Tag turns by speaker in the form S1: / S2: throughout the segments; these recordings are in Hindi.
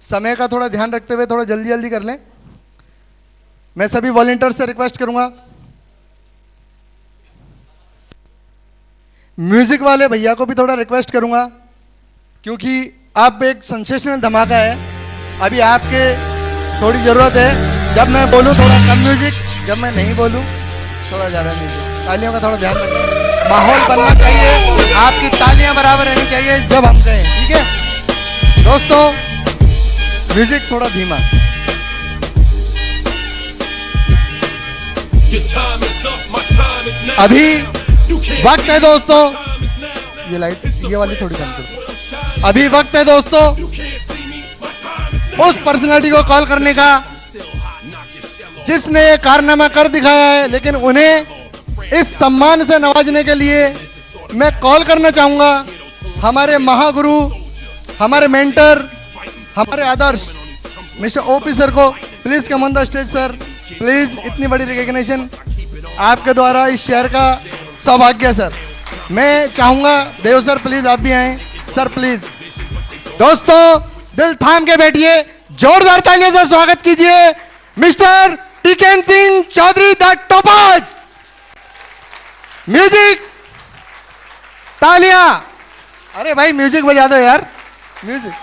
S1: समय का थोड़ा ध्यान रखते हुए थोड़ा जल्दी जल्दी कर लें। मैं सभी वॉलंटियर से रिक्वेस्ट करूंगा, म्यूजिक वाले भैया को भी थोड़ा रिक्वेस्ट करूंगा, क्योंकि आप एक सेंसेशनल धमाका है, अभी आपके थोड़ी ज़रूरत है। जब मैं बोलूं थोड़ा कम म्यूजिक, जब मैं नहीं बोलूं थोड़ा ज़्यादा म्यूजिक। तालियों का थोड़ा ध्यान रखें, माहौल बनना चाहिए, आपकी तालियां बराबर रहनी चाहिए जब हम कहें, ठीक है दोस्तों। म्यूजिक थोड़ा धीमा। अभी वक्त है दोस्तों, ये लाइट ये वाली थोड़ी कम करो। अभी वक्त है दोस्तों उस पर्सनालिटी को कॉल करने का जिसने ये कारनामा कर दिखाया है, लेकिन उन्हें इस सम्मान से नवाजने के लिए मैं कॉल करना चाहूंगा हमारे महागुरु, हमारे मेंटर, हमारे आदर्श मिस्टर ओपी सर को। Please come on the stage sir, please. इतनी बड़ी रिकॉग्निशन आपके द्वारा इस शहर का सौभाग्य सर। मैं चाहूंगा देव सर प्लीज आप भी आए सर, प्लीज। दोस्तों दिल थाम के बैठिए, जोरदार तालियों से स्वागत कीजिए mister Tiken Singh Chaudhary the topaz. Music, तालियां। अरे भाई म्यूजिक बजा दो यार, म्यूजिक।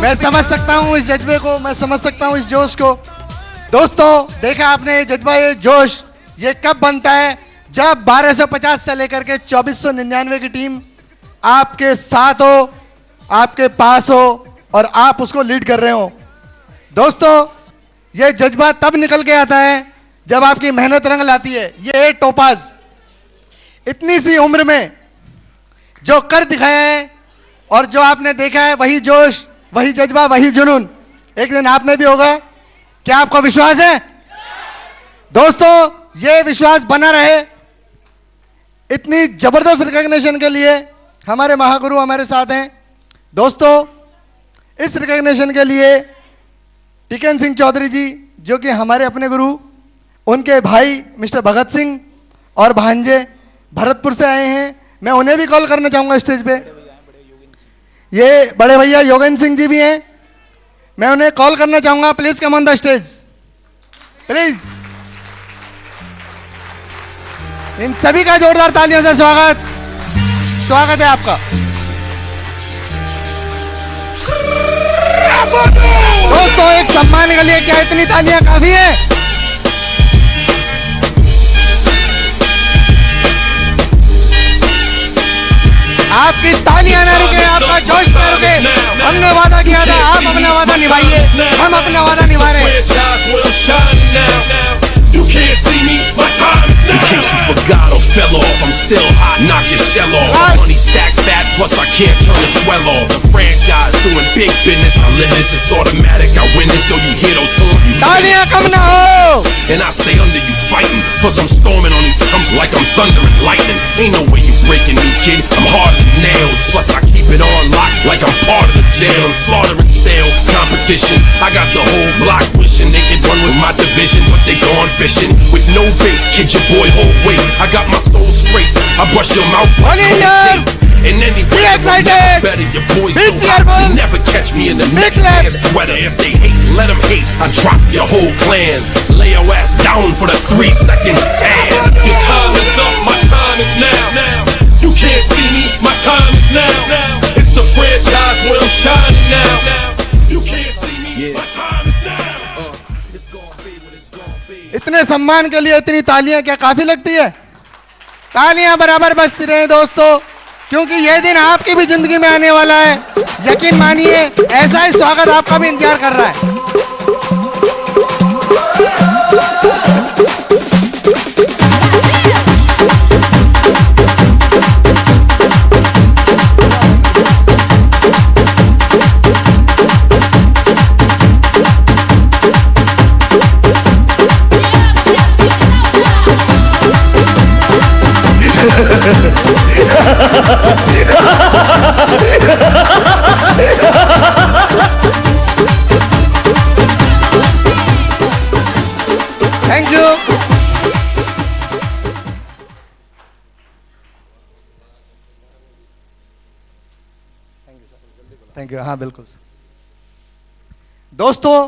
S1: मैं समझ सकता हूं इस जज्बे को, मैं समझ सकता हूं इस जोश को। दोस्तों देखा आपने ये जज्बा, ये जोश, ये कब बनता है? जब 1250 से लेकर के 2499 की टीम आपके साथ हो, आपके पास हो और आप उसको लीड कर रहे हो। दोस्तों ये जज्बा तब निकल के आता है जब आपकी मेहनत रंग लाती है। ये टोपाज इतनी सी उम्र में जो कर दिखाया है और जो आपने देखा है, वही जोश, वही जज्बा, वही जुनून एक दिन आप में भी होगा। क्या आपको विश्वास है? दोस्तों, ये विश्वास बना रहे। इतनी जबरदस्त रिकॉग्निशन के लिए हमारे महागुरु हमारे साथ हैं। दोस्तों, इस रिकॉग्निशन के लिए टिकन सिंह चौधरी जी, जो कि हमारे अपने गुरु, उनके भाई मिस्टर भगत सिंह और भांजे भरतपुर से आए हैं। मैं उन्हें भी कॉल करना चाहूंगा स्टेज पे। ये बड़े भैया योगेंद्र सिंह जी भी हैं, मैं उन्हें कॉल करना चाहूंगा। Please come on the stage, please. इन सभी का जोरदार तालियों से स्वागत है आपका। दोस्तों, एक सम्मान के लिए क्या इतनी तालियां काफी है? आपकी तालियां ना रुके, आपका जोश ना रुके। हमने वादा किया था, आप अपना वादा निभाइए, हम अपना वादा निभा रहे हैं।
S2: In case you forgot or fell off, I'm still hot, knock your shell off. Money stacked fat, plus I can't turn the swell off. The franchise doing big business, I live this, it's automatic, I win this, so you hear those horns, you
S1: तालियां कम ना हो।
S2: and I stay under you fighting, plus I'm storming on these chumps like I'm thunder and lightning. Ain't no way you breaking me, kid, I'm harder than nails, plus I keep it on lock like I'm part of the jail. I'm slaughtering stale competition, I got the whole block wishing they could run with my division, but they gone fishing with no bait, kid your boy hold weight, I got my soul straight, I brush your mouth like no date. And anyway,
S1: be excited,
S2: better your boys
S1: be
S2: so
S1: cheerful,
S2: hot, you never catch me in the next man's sweater. If they hate, let them hate, I drop your whole clan, lay your ass down for the 3-second tan. Your time is up, my time is now. You can't see me, my time is now. It's the franchise where I'm shining now. You can't see me, my time is now. It's gonna be what it's gonna be.
S1: इतने सम्मान के लिए इतनी तालियां क्या काफी लगती है? तालियां बराबर बजती रहे दोस्तों, क्योंकि यह दिन आपकी भी जिंदगी में आने वाला है। यकीन मानिए, ऐसा ही स्वागत आपका भी इंतजार कर रहा है। Thank you. Thank you. हाँ बिल्कुल दोस्तों,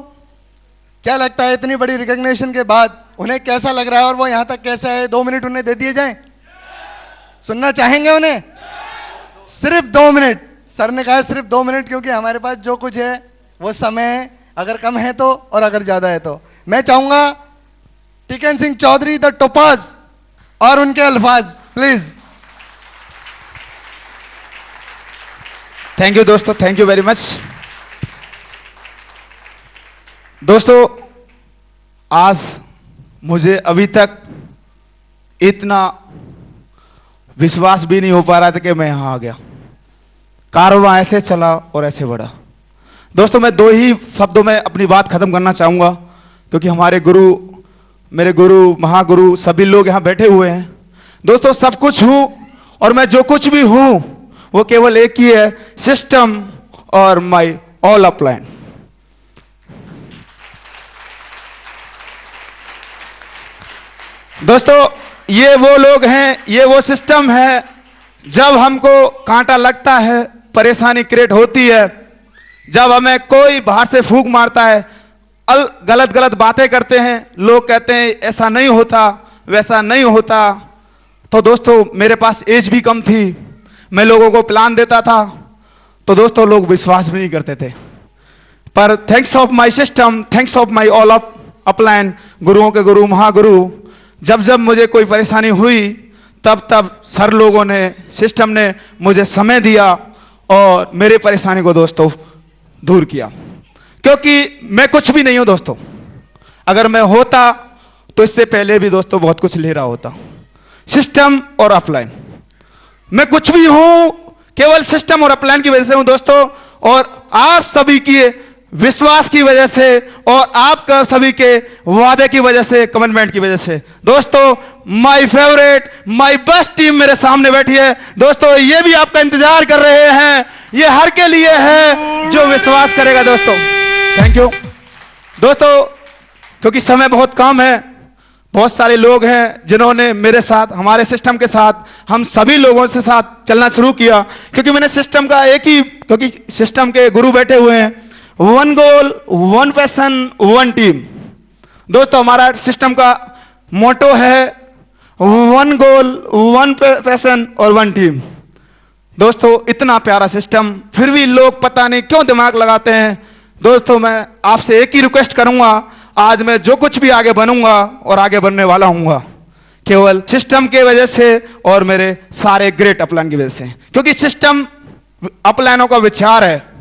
S1: क्या लगता है इतनी बड़ी रिकॉग्निशन के बाद उन्हें कैसा लग रहा है और वो यहां तक कैसे आए? 2 मिनट उन्हें दे दिए जाएं? सुनना चाहेंगे उन्हें? सिर्फ 2 मिनट। सर ने कहा है सिर्फ 2 मिनट, क्योंकि हमारे पास जो कुछ है वो समय है, अगर कम है तो और अगर ज्यादा है तो। मैं चाहूंगा टिकन सिंह चौधरी द टोपाज और उनके अल्फाज, प्लीज।
S3: थैंक यू दोस्तों, थैंक यू वेरी मच। दोस्तों, आज मुझे अभी तक इतना विश्वास भी नहीं हो पा रहा था कि मैं यहां आ गया। कारवां ऐसे चला और ऐसे बढ़ा। दोस्तों, मैं 2 ही शब्दों में अपनी बात खत्म करना चाहूंगा, क्योंकि हमारे गुरु, मेरे गुरु, महागुरु सभी लोग यहां बैठे हुए हैं। दोस्तों, सब कुछ हूं और मैं जो कुछ भी हूं वो केवल एक ही है, सिस्टम और माय ऑल अपलाइन। दोस्तों, ये वो लोग हैं, ये वो सिस्टम है। जब हमको कांटा लगता है, परेशानी क्रिएट होती है, जब हमें कोई बाहर से फूंक मारता है, गलत गलत बातें करते हैं, लोग कहते हैं ऐसा नहीं होता, वैसा नहीं होता, तो दोस्तों मेरे पास एज भी कम थी, मैं लोगों को प्लान देता था, तो दोस्तों लोग विश्वास भी नहीं करते थे। पर thanks of my system, thanks of my all upline, गुरुओं के गुरु, महागुरु, जब जब मुझे कोई परेशानी हुई तब तब सर लोगों ने, सिस्टम ने मुझे समय दिया और मेरे परेशानी को दोस्तों दूर किया। क्योंकि मैं कुछ भी नहीं हूं दोस्तों, अगर मैं होता तो इससे पहले भी दोस्तों बहुत कुछ ले रहा होता। सिस्टम और अपलाइन, मैं कुछ भी हूं केवल सिस्टम और अपलाइन की वजह से हूं दोस्तों, और आप सभी की विश्वास की वजह से और आपका सभी के वादे की वजह से, कमिटमेंट की वजह से। दोस्तों my favourite, my best team मेरे सामने बैठी है दोस्तों, ये भी आपका इंतजार कर रहे हैं, ये हर के लिए है जो विश्वास करेगा दोस्तों। थैंक यू दोस्तों, क्योंकि समय बहुत कम है, बहुत सारे लोग हैं जिन्होंने मेरे साथ, हमारे सिस्टम के साथ, हम सभी लोगों से साथ चलना शुरू किया, क्योंकि मैंने सिस्टम का एक ही, क्योंकि सिस्टम के गुरु बैठे हुए हैं, one goal, one passion, one team. दोस्तों हमारा सिस्टम का मोटो है वन गोल, वन पैशन और वन टीम। दोस्तों इतना प्यारा सिस्टम, फिर भी लोग पता नहीं क्यों दिमाग लगाते हैं। दोस्तों मैं आपसे एक ही रिक्वेस्ट करूंगा, आज मैं जो कुछ भी आगे बनूंगा और आगे बनने वाला हूंगा केवल सिस्टम के वजह से और मेरे सारे ग्रेट अपलाइन की वजह से, क्योंकि सिस्टम अपलाइनों का विचार है।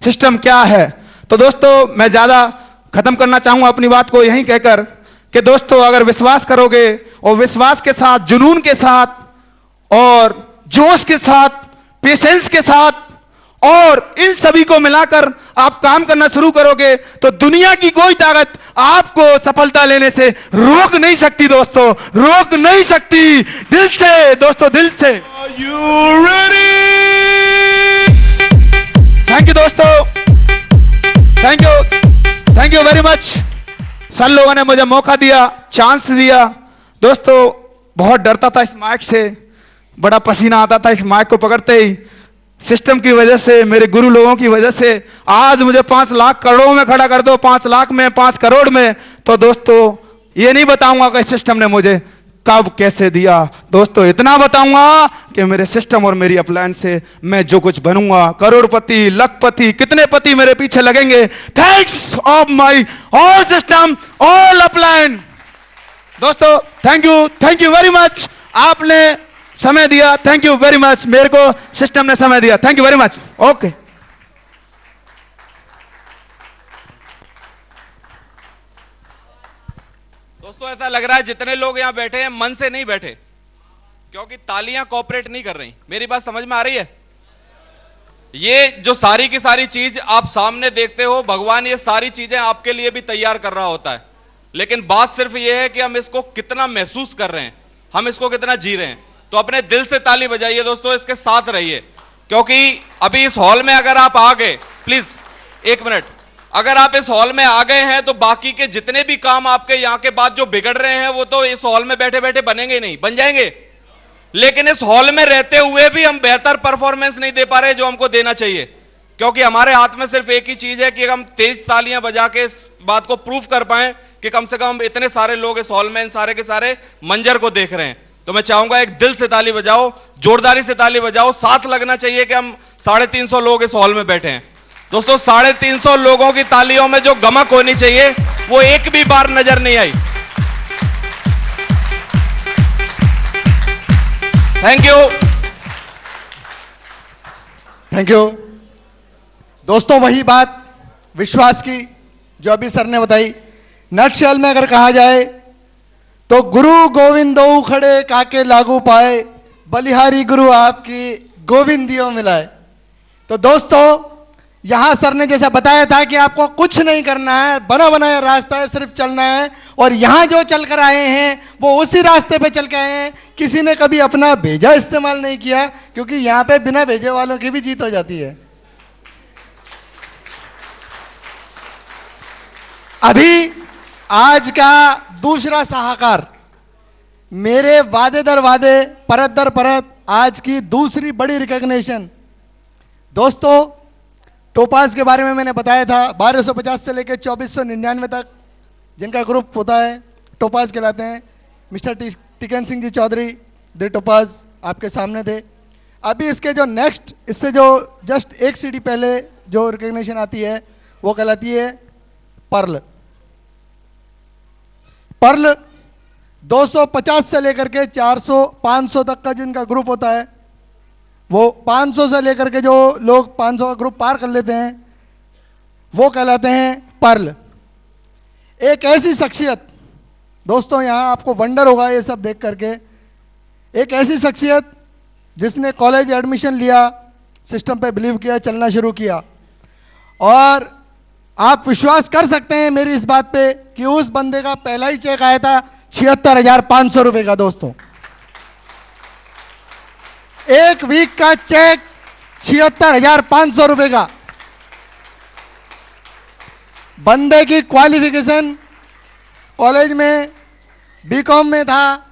S3: सिस्टम क्या है? तो दोस्तों मैं ज्यादा खत्म करना चाहूंगा अपनी बात को यहीं कहकर कि दोस्तों अगर विश्वास करोगे और विश्वास के साथ, जुनून के साथ और जोश के साथ, पेशेंस के साथ और इन सभी को मिलाकर आप काम करना शुरू करोगे तो दुनिया की कोई ताकत आपको सफलता लेने से रोक नहीं सकती दोस्तों, रोक नहीं सकती। दिल से दोस्तों, दिल से। थैंक यू दोस्तों, thank you very much. Sir लोगों ने मुझे मौका दिया, चांस दिया। दोस्तों बहुत डरता था इस माइक से, बड़ा पसीना आता था इस माइक को पकड़ते ही। सिस्टम की वजह से, मेरे गुरु लोगों की वजह से आज मुझे 5 लाख करोड़ों में खड़ा कर दो, 5 लाख में, 5 करोड़ में, तो दोस्तों ये नहीं बताऊंगा कि सिस्टम ने मुझे कब कैसे दिया। दोस्तों इतना बताऊंगा कि मेरे सिस्टम और मेरी अपलाइन से मैं जो कुछ बनूंगा, करोड़पति, लखपति, कितने पति मेरे पीछे लगेंगे। Thanks of my all system, all upline. दोस्तों थैंक यू वेरी मच। आपने समय दिया, थैंक यू वेरी मच। मेरे को सिस्टम ने समय दिया, thank you very much. Okay.
S4: दोस्तों ऐसा लग रहा है जितने लोग यहां बैठे हैं मन से नहीं बैठे, क्योंकि तालियां कोऑपरेट नहीं कर रही। मेरी बात समझ में आ रही है? ये जो सारी की सारी चीज आप सामने देखते हो, भगवान ये सारी चीजें आपके लिए भी तैयार कर रहा होता है, लेकिन बात सिर्फ ये है कि हम इसको कितना महसूस कर रहे हैं, हम इसको कितना जी रहे हैं। तो अपने दिल से ताली बजाइए दोस्तों, इसके साथ रहिए, क्योंकि अभी इस हॉल में अगर आप आ गए, प्लीज एक मिनट, अगर आप इस हॉल में आ गए हैं तो बाकी के जितने भी काम आपके यहां के बाद जो बिगड़ रहे हैं वो तो इस हॉल में बैठे बैठे बनेंगे नहीं, बन जाएंगे। लेकिन इस हॉल में रहते हुए भी हम बेहतर परफॉर्मेंस नहीं दे पा रहे जो हमको देना चाहिए, क्योंकि हमारे हाथ में सिर्फ एक ही चीज है कि हम तेज तालियां बजा के इस बात को प्रूफ कर पाए कि कम से कम इतने सारे लोग इस हॉल में इन सारे के सारे मंजर को देख रहे हैं। तो मैं चाहूंगा एक दिल से ताली बजाओ, जोरदारी से ताली बजाओ। साथ लगना चाहिए कि हम 350 लोग इस हॉल में बैठे हैं। दोस्तों 350 लोगों की तालियों में जो गमक होनी चाहिए वो एक भी बार नजर नहीं आई।
S1: थैंक यू दोस्तों। वही बात विश्वास की जो अभी सर ने बताई, नटशेल में अगर कहा जाए तो गुरु गोविंदो खड़े काके लागू पाए, बलिहारी गुरु आपकी गोविंदियों मिलाए। तो दोस्तों यहां सर ने जैसा बताया था कि आपको कुछ नहीं करना है, बना बनाया रास्ता है, सिर्फ चलना है। और यहां जो चल कर आए हैं वो उसी रास्ते पे चल के आए हैं। किसी ने कभी अपना भेजा इस्तेमाल नहीं किया, क्योंकि यहां पे बिना भेजे वालों की भी जीत हो जाती है। अभी आज का दूसरा साहकार, मेरे वादे दर वादे, परत दर परत, आज की दूसरी बड़ी रिकॉग्निशन। दोस्तों टोपाज के बारे में मैंने बताया था, 1250 से लेकर 2499 तक जिनका ग्रुप होता है टोपाज कहलाते हैं। मिस्टर टिकन सिंह जी चौधरी दे टोपाज आपके सामने थे। अभी इसके जो नेक्स्ट, इससे जो जस्ट एक सीढ़ी पहले जो रिकॉग्निशन आती है वो कहलाती है पर्ल। पर्ल 250 से लेकर के 400 500 तक का जिनका ग्रुप होता है, वो 500 से लेकर के जो लोग 500 का ग्रुप पार कर लेते हैं वो कहलाते हैं पर्ल। एक ऐसी शख्सियत दोस्तों यहाँ आपको वंडर होगा ये सब देख करके, एक ऐसी शख्सियत जिसने कॉलेज एडमिशन लिया, सिस्टम पे बिलीव किया, चलना शुरू किया, और आप विश्वास कर सकते हैं मेरी इस बात पे कि उस बंदे का पहला ही चेक आया था 76,500 रुपए का। दोस्तों एक वीक का चेक 76,500 रुपए का। बंदे की क्वालिफिकेशन कॉलेज में बीकॉम में था,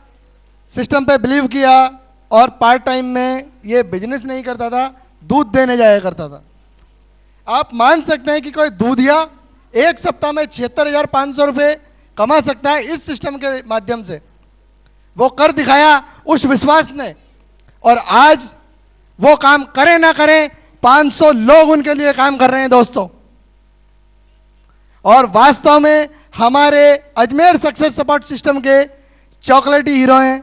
S1: सिस्टम पे बिलीव किया, और पार्ट टाइम में ये बिजनेस नहीं करता था, दूध देने जाया करता था। आप मान सकते हैं कि कोई दूधिया एक सप्ताह में 76,500 रुपये कमा सकता है इस सिस्टम के माध्यम से। वो कर दिखाया उस विश्वास ने, और आज वो काम करें ना करें 500 लोग उनके लिए काम कर रहे हैं दोस्तों। और वास्तव में हमारे अजमेर सक्सेस सपोर्ट सिस्टम के चॉकलेटी हीरो हैं।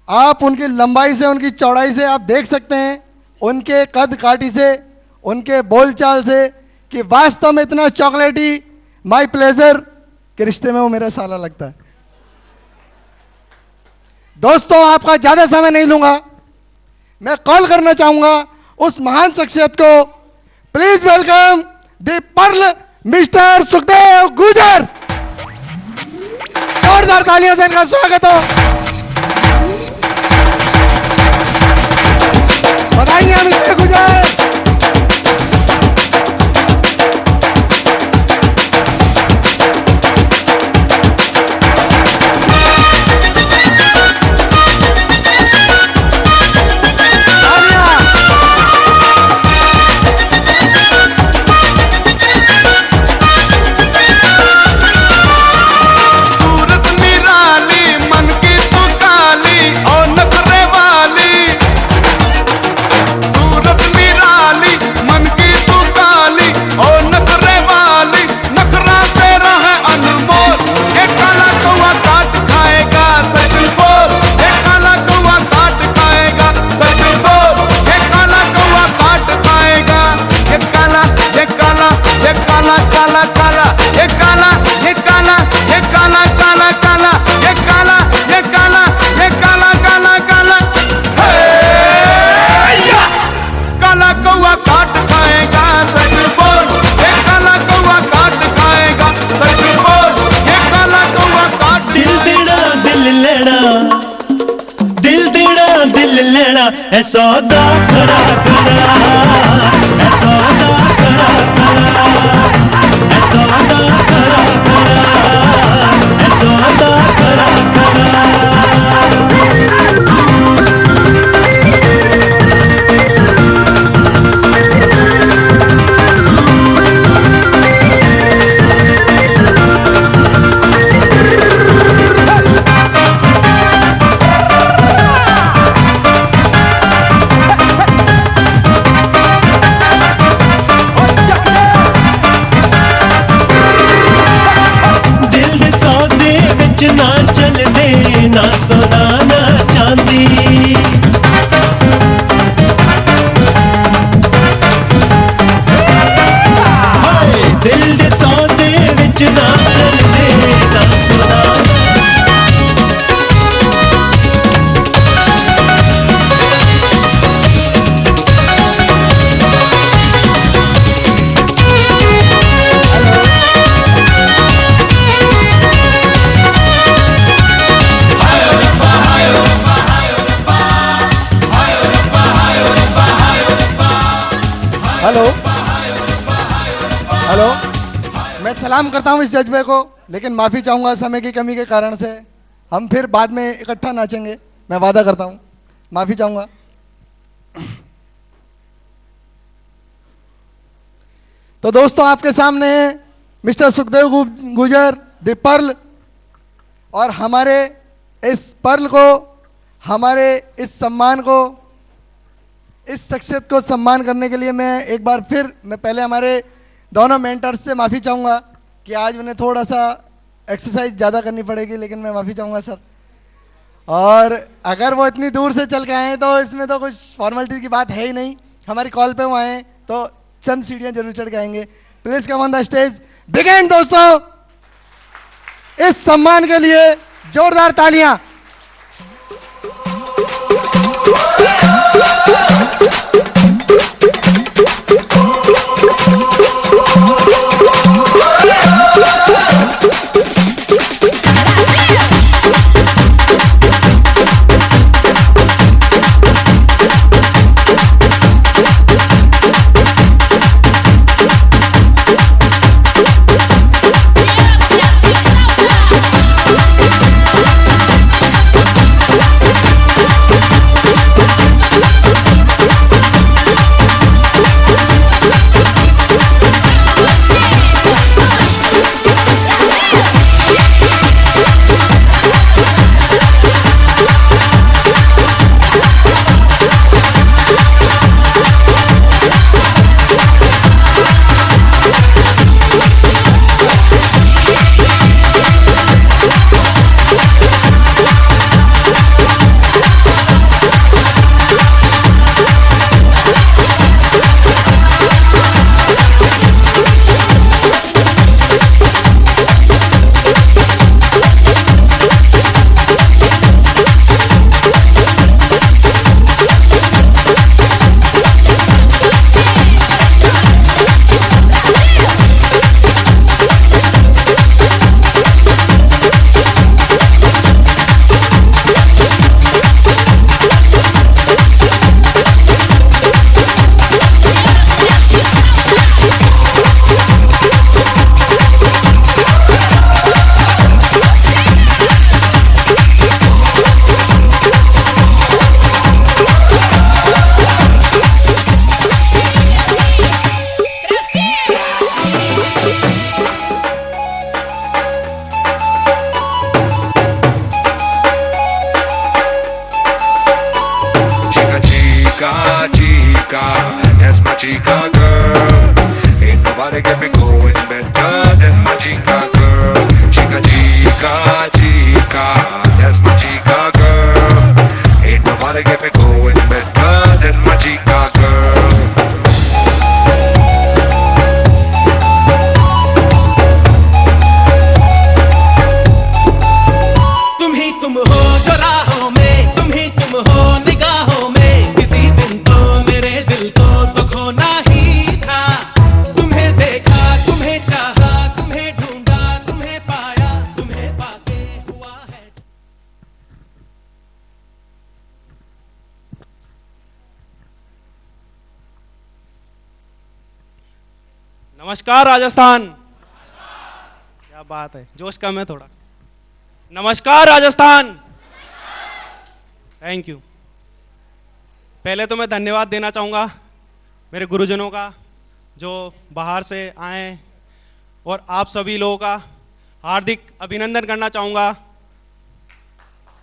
S1: आप उनकी लंबाई से, उनकी चौड़ाई से आप देख सकते हैं, उनके कद काठी से, उनके बोलचाल से, कि वास्तव में इतना चॉकलेटी, माय प्लेजर के रिश्ते में वो मेरा साला लगता है। दोस्तों आपका ज्यादा समय नहीं लूंगा, मैं कॉल करना चाहूंगा उस महान शख्सियत को। Please welcome the pearl mister Sukhdev Gujar. जोरदार तालियों से इनका स्वागत हो। बधाइयां मिस्टर गुजर।
S5: सौदा करा करा, सौदा करा करा, सौदा करा करा, सौदा करा करा।
S1: हेलो हेलो, मैं सलाम करता हूं इस जज्बे को, लेकिन माफ़ी चाहूँगा समय की कमी के कारण से। हम फिर बाद में इकट्ठा नाचेंगे, मैं वादा करता हूं, माफ़ी चाहूँगा। तो दोस्तों आपके सामने मिस्टर सुखदेव गुजर द पर्ल, और हमारे इस पर्ल को, हमारे इस सम्मान को, इस शख्सियत को सम्मान करने के लिए मैं एक बार फिर, मैं पहले हमारे दोनों मेंटर्स से माफ़ी चाहूँगा कि आज उन्हें थोड़ा सा एक्सरसाइज ज़्यादा करनी पड़ेगी, लेकिन मैं माफ़ी चाहूँगा सर। और अगर वो इतनी दूर से चल के आए तो इसमें तो कुछ फॉर्मेलिटी की बात है ही नहीं, हमारी कॉल पे वो आए तो चंद सीढ़ियाँ जरूर चढ़ के आएंगे। Please come on the stage, begin दोस्तों। इस सम्मान के लिए जोरदार तालियां।
S6: That's my chica girl. Ain't nobody get me going better than my chica girl. Chica, chica, chica. That's my chica girl. Ain't nobody get me going better than my chica girl.
S5: तुम ही तुम हो जो राहों में, तुम ही तुम हो निगाहों में। किसी दिन तो मेरे दिल को तो खोना ही था। तुम्हें देखा, तुम्हें चाहा, तुम्हें ढूंढा, तुम्हें पाया, तुम्हें पाके हुआ है।
S4: नमस्कार राजस्थान। क्या बात है, जोश कम है थोड़ा। नमस्कार राजस्थान। Thank you. पहले तो मैं धन्यवाद देना चाहूँगा मेरे गुरुजनों का जो बाहर से आए, और आप सभी लोगों का हार्दिक अभिनंदन करना चाहूँगा।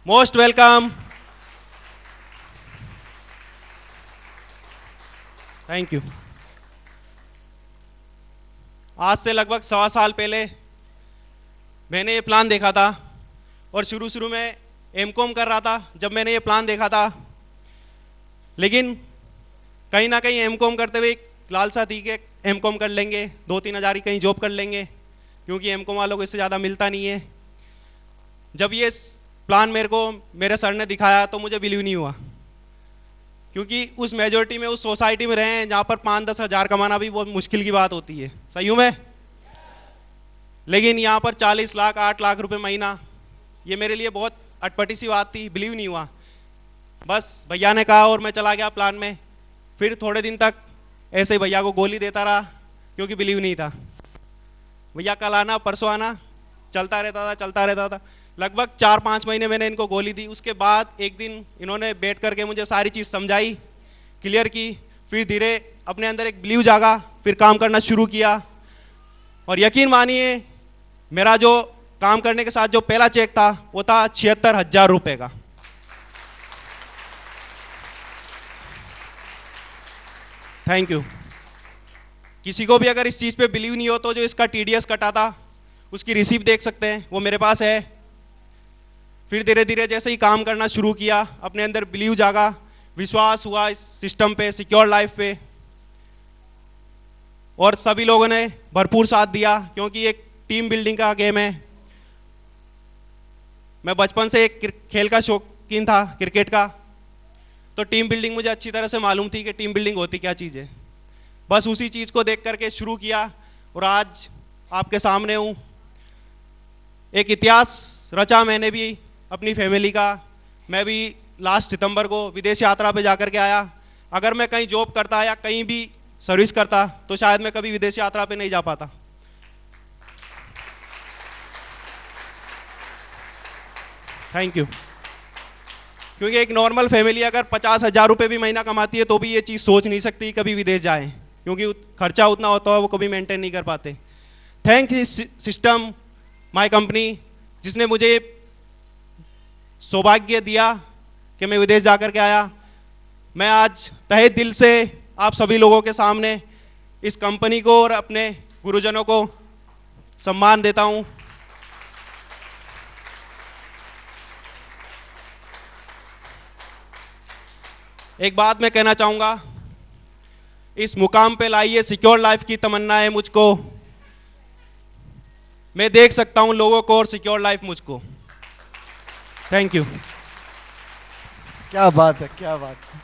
S4: Most welcome. Thank you. आज से लगभग 1.25 साल पहले मैंने ये प्लान देखा था, और शुरू में एमकॉम कर रहा था जब मैंने ये प्लान देखा था। लेकिन कहीं ना कहीं एमकॉम करते हुए एक लालसा थी कि एमकॉम कर लेंगे, 2-3 हज़ार की कहीं जॉब कर लेंगे, क्योंकि एमकॉम वालों को इससे ज़्यादा मिलता नहीं है। जब ये प्लान मेरे को मेरे सर ने दिखाया तो मुझे बिलीव नहीं हुआ, क्योंकि उस मेजोरिटी में, उस सोसाइटी में रहे हैं जहाँ पर 5-10 हज़ार कमाना भी बहुत मुश्किल की बात होती है। सही हूँ मैं? लेकिन यहाँ पर 40 लाख 8 लाख रुपए महीना, ये मेरे लिए बहुत अटपटी सी बात थी। बिलीव नहीं हुआ। बस भैया ने कहा और मैं चला गया प्लान में। फिर थोड़े दिन तक ऐसे ही भैया को गोली देता रहा, क्योंकि बिलीव नहीं था। भैया कल आना, परसों आना, चलता रहता था। लगभग 4-5 महीने मैंने इनको गोली दी। उसके बाद एक दिन इन्होंने बैठ करके मुझे सारी चीज़ समझाई, क्लियर की। फिर धीरे अपने अंदर एक बिलीव जागा, फिर काम करना शुरू किया। और यकीन मानिए, मेरा जो काम करने के साथ जो पहला चेक था वो था 76,000 रुपये का। Thank you. किसी को भी अगर इस चीज़ पे बिलीव नहीं हो तो जो इसका TDS कटा था उसकी रिसीप्ट देख सकते हैं, वो मेरे पास है। फिर धीरे धीरे जैसे ही काम करना शुरू किया, अपने अंदर बिलीव जागा, विश्वास हुआ इस सिस्टम पे, सिक्योर लाइफ पे, और सभी लोगों ने भरपूर साथ दिया, क्योंकि एक टीम बिल्डिंग का गेम है।
S7: मैं बचपन से एक खेल का शौकीन था, क्रिकेट का। तो टीम बिल्डिंग मुझे अच्छी तरह से मालूम थी कि टीम बिल्डिंग होती क्या चीज़ है। बस उसी चीज़ को देख करके शुरू किया और आज आपके सामने हूँ। एक इतिहास रचा मैंने भी अपनी फैमिली का। मैं भी लास्ट सितंबर को विदेश यात्रा पे जाकर के आया। अगर मैं कहीं जॉब करता या कहीं भी सर्विस करता तो शायद मैं कभी विदेश यात्रा पे नहीं जा पाता। Thank you. क्योंकि एक नॉर्मल फैमिली अगर 50,000 रुपये भी महीना कमाती है तो भी ये चीज़ सोच नहीं सकती कभी विदेश जाएं, क्योंकि खर्चा उतना होता है वो कभी मेंटेन नहीं कर पाते। थैंक सिस्टम माय कंपनी, जिसने मुझे सौभाग्य दिया कि मैं विदेश जाकर के आया। मैं आज तहे दिल से आप सभी लोगों के सामने इस कंपनी को और अपने गुरुजनों को सम्मान देता हूँ। एक बात मैं कहना चाहूँगा, इस मुकाम पे लाइए सिक्योर लाइफ की तमन्ना है मुझको। मैं देख सकता हूँ लोगों को और सिक्योर लाइफ मुझको। Thank you.
S1: क्या बात है, क्या बात है,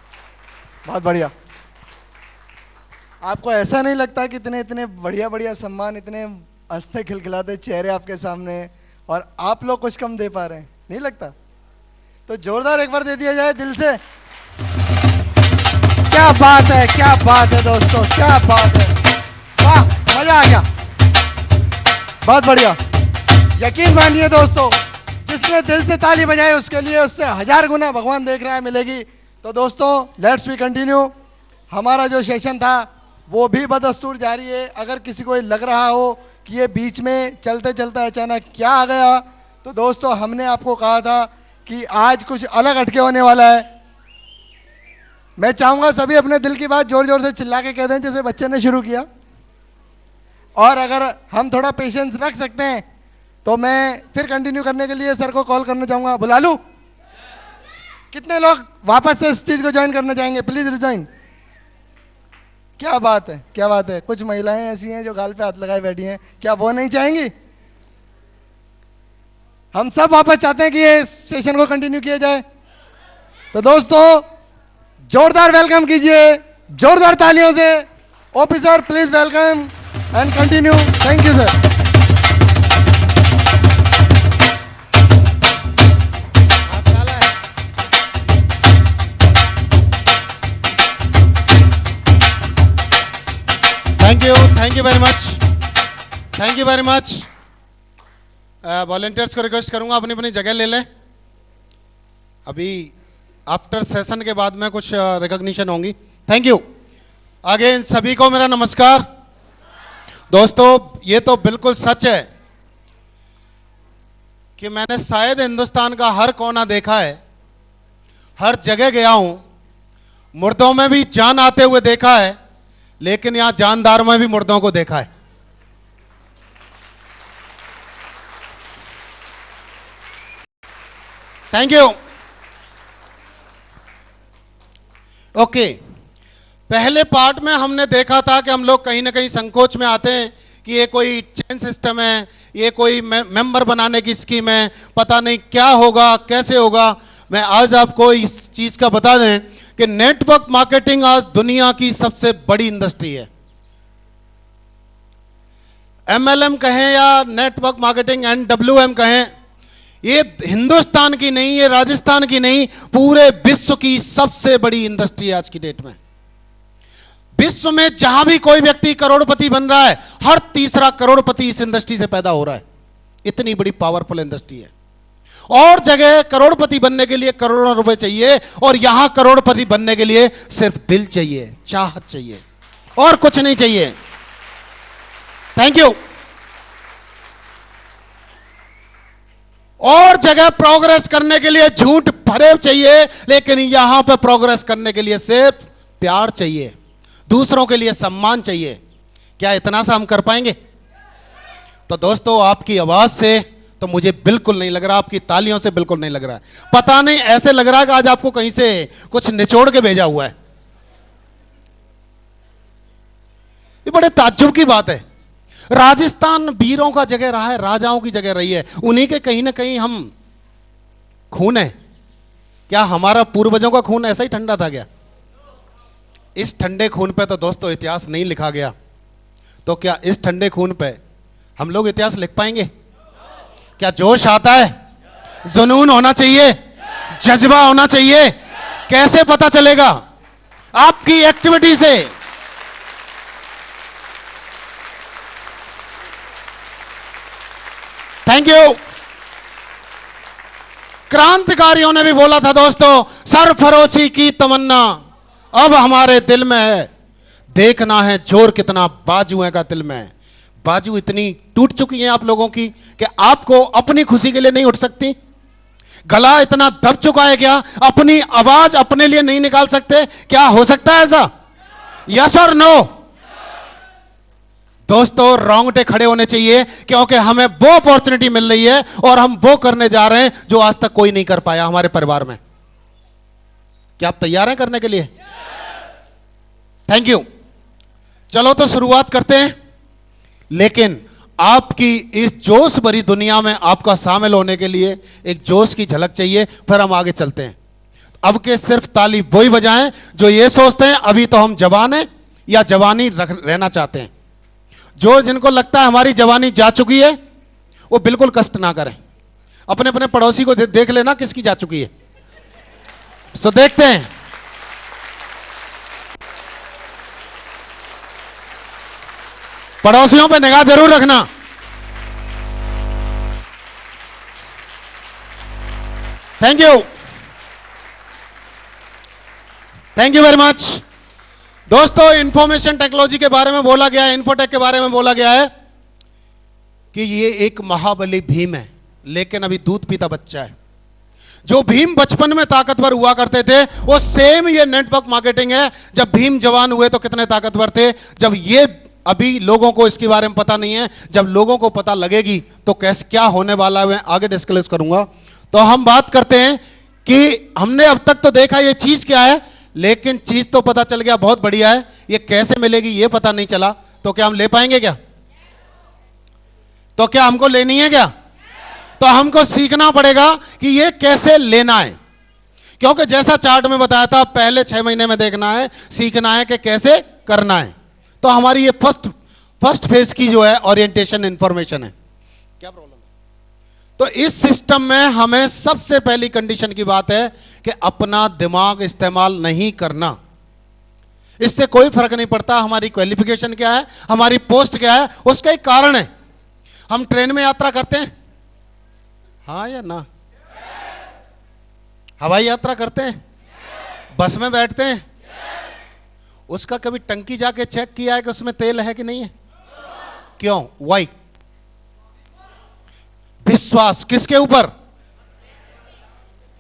S1: बहुत बढ़िया। आपको ऐसा नहीं लगता कि इतने इतने बढ़िया बढ़िया सम्मान, इतने हंसते खिलखिलाते चेहरे आपके सामने और आप लोग कुछ कम दे पा रहे हैं? नहीं लगता? तो जोरदार एक बार दे दिया जाए दिल से। क्या बात है, क्या बात है दोस्तों, क्या बात है, वाह, मजा आ गया, बहुत बढ़िया। यकीन मानिए दोस्तों, जिसने दिल से ताली बजाई उसके लिए उससे 1000 गुना भगवान देख रहा है मिलेगी। तो दोस्तों लेट्स वी कंटिन्यू। हमारा जो सेशन था वो भी बदस्तूर जारी है। अगर किसी को लग रहा हो कि ये बीच में चलते चलते अचानक क्या आ गया, तो दोस्तों हमने आपको कहा था कि आज कुछ अलग हटके होने वाला है। मैं चाहूँगा सभी अपने दिल की बात जोर जोर से चिल्ला के कह दें जैसे बच्चे ने शुरू किया। और अगर हम थोड़ा पेशेंस रख सकते हैं तो मैं फिर कंटिन्यू करने के लिए सर को कॉल करना चाहूँगा। बुला लूँ? कितने लोग वापस से इस चीज़ को ज्वाइन करना चाहेंगे? Please rejoin. क्या बात है, क्या बात है। कुछ महिलाएं ऐसी हैं जो गाल पे हाथ लगाए बैठी हैं, क्या वो नहीं चाहेंगी? हम सब वापस चाहते हैं कि ये सेशन को कंटिन्यू किया जाए। तो दोस्तों जोरदार वेलकम कीजिए, जोरदार तालियों से। OP sir please welcome and continue. Thank you sir.
S8: Thank you very much, thank you very much. Volunteers को रिक्वेस्ट करूंगा अपनी अपनी जगह ले लें। अभी आफ्टर सेशन के बाद में कुछ रिकॉग्निशन होंगी। Thank you. आगे इन सभी को मेरा नमस्कार। दोस्तों ये तो बिल्कुल सच है कि मैंने शायद हिंदुस्तान का हर कोना देखा है, हर जगह गया हूं, मुर्दों में भी जान आते हुए देखा है, लेकिन यहां जानदार में भी मुर्दों को देखा है। Thank you. ओके, पहले पार्ट में हमने देखा था कि हम लोग कहीं ना कहीं संकोच में आते हैं कि ये कोई चेन सिस्टम है, ये कोई मेंबर बनाने की स्कीम है, पता नहीं क्या होगा कैसे होगा। मैं आज आपको इस चीज का बता दें कि नेटवर्क मार्केटिंग आज दुनिया की सबसे बड़ी इंडस्ट्री है। MLM कहें या नेटवर्क मार्केटिंग NWM कहें, ये हिंदुस्तान की नहीं, ये राजस्थान की नहीं, पूरे विश्व की सबसे बड़ी इंडस्ट्री है आज की डेट में। विश्व में जहां भी कोई व्यक्ति करोड़पति बन रहा है, हर तीसरा करोड़पति इस इंडस्ट्री से पैदा हो रहा है। इतनी बड़ी पावरफुल इंडस्ट्री है। और जगह करोड़पति बनने के लिए करोड़ों रुपए चाहिए, और यहां करोड़पति बनने के लिए सिर्फ दिल चाहिए, चाहत चाहिए, और कुछ नहीं चाहिए। Thank you. और जगह प्रोग्रेस करने के लिए झूठ भरे चाहिए, लेकिन यहां पर प्रोग्रेस करने के लिए सिर्फ प्यार चाहिए, दूसरों के लिए सम्मान चाहिए। क्या इतना सा हम कर पाएंगे? तो दोस्तों आपकी आवाज से तो मुझे बिल्कुल नहीं लग रहा, आपकी तालियों से बिल्कुल नहीं लग रहा है। पता नहीं, ऐसे लग रहा है कि आज आपको कहीं से कुछ निचोड़ के भेजा हुआ है। ये बड़े ताज्जुब की बात है। राजस्थान वीरों का जगह रहा है, राजाओं की जगह रही है। उन्हीं के कहीं ना कहीं हम खून है, क्या हमारा पूर्वजों का खून ऐसा ही ठंडा था क्या? इस ठंडे खून पे तो दोस्तों इतिहास नहीं लिखा गया, तो क्या इस ठंडे खून पे हम लोग इतिहास लिख पाएंगे? क्या जोश आता है? जुनून होना चाहिए, जज्बा होना चाहिए। कैसे पता चलेगा? आपकी एक्टिविटी से। Thank you. क्रांतिकारियों ने भी बोला था दोस्तों, सरफरोशी की तमन्ना अब हमारे दिल में है, देखना है जोर कितना बाजुओं का दिल में है। बाजू इतनी टूट चुकी है आप लोगों की कि आपको अपनी खुशी के लिए नहीं उठ सकती। गला इतना दब चुका है क्या अपनी आवाज अपने लिए नहीं निकाल सकते? क्या हो सकता है ऐसा? यस और नो? दोस्तों रोंगटे खड़े होने चाहिए, क्योंकि हमें वो अपॉर्चुनिटी मिल रही है और हम वो करने जा रहे हैं जो आज तक कोई नहीं कर पाया हमारे परिवार में। क्या आप तैयार हैं करने के लिए? Thank you. चलो तो शुरुआत करते हैं, लेकिन आपकी इस जोश भरी दुनिया में आपका शामिल होने के लिए एक जोश की झलक चाहिए, फिर हम आगे चलते हैं। अब के सिर्फ ताली वही बजाएं जो ये सोचते हैं अभी तो हम जवान हैं या जवानी रहना चाहते हैं। जो जिनको लगता है हमारी जवानी जा चुकी है वो बिल्कुल कष्ट ना करें। अपने अपने पड़ोसी को देख लेना किसकी जा चुकी है। सो देखते हैं। पड़ोसियों पे निगाह जरूर रखना। Thank you, thank you very much. दोस्तों इंफॉर्मेशन टेक्नोलॉजी के बारे में बोला गया है, इन्फोटेक के बारे में बोला गया है कि ये एक महाबली भीम है, लेकिन अभी दूध पीता बच्चा है। जो भीम बचपन में ताकतवर हुआ करते थे वो सेम ये नेटवर्क मार्केटिंग है। जब भीम जवान हुए तो कितने ताकतवर थे, जब ये अभी लोगों को इसके बारे में पता नहीं है, जब लोगों को पता लगेगी तो कैसे क्या होने वाला है मैं आगे डिस्कस करूंगा। तो हम बात करते हैं कि हमने अब तक तो देखा ये चीज क्या है, लेकिन चीज तो पता चल गया बहुत बढ़िया है, ये कैसे मिलेगी ये पता नहीं चला। तो क्या हम ले पाएंगे क्या? तो क्या हमको लेनी है क्या? तो हमको सीखना पड़ेगा कि ये कैसे लेना है, क्योंकि जैसा चार्ट में बताया था पहले 6 महीने में देखना है, सीखना है कि कैसे करना है। तो हमारी ये फर्स्ट फेज की जो है ओरिएंटेशन इंफॉर्मेशन है। क्या प्रॉब्लम है? तो इस सिस्टम में हमें सबसे पहली कंडीशन की बात है कि अपना दिमाग इस्तेमाल नहीं करना। इससे कोई फर्क नहीं पड़ता हमारी क्वालिफिकेशन क्या है, हमारी पोस्ट क्या है, उसका एक कारण है। हम ट्रेन में यात्रा करते हैं, हाँ या ना? हवाई यात्रा करते हैं, बस में बैठते हैं, उसका कभी टंकी जाके चेक किया है कि उसमें तेल है कि नहीं है? क्यों? वाई? विश्वास किसके ऊपर?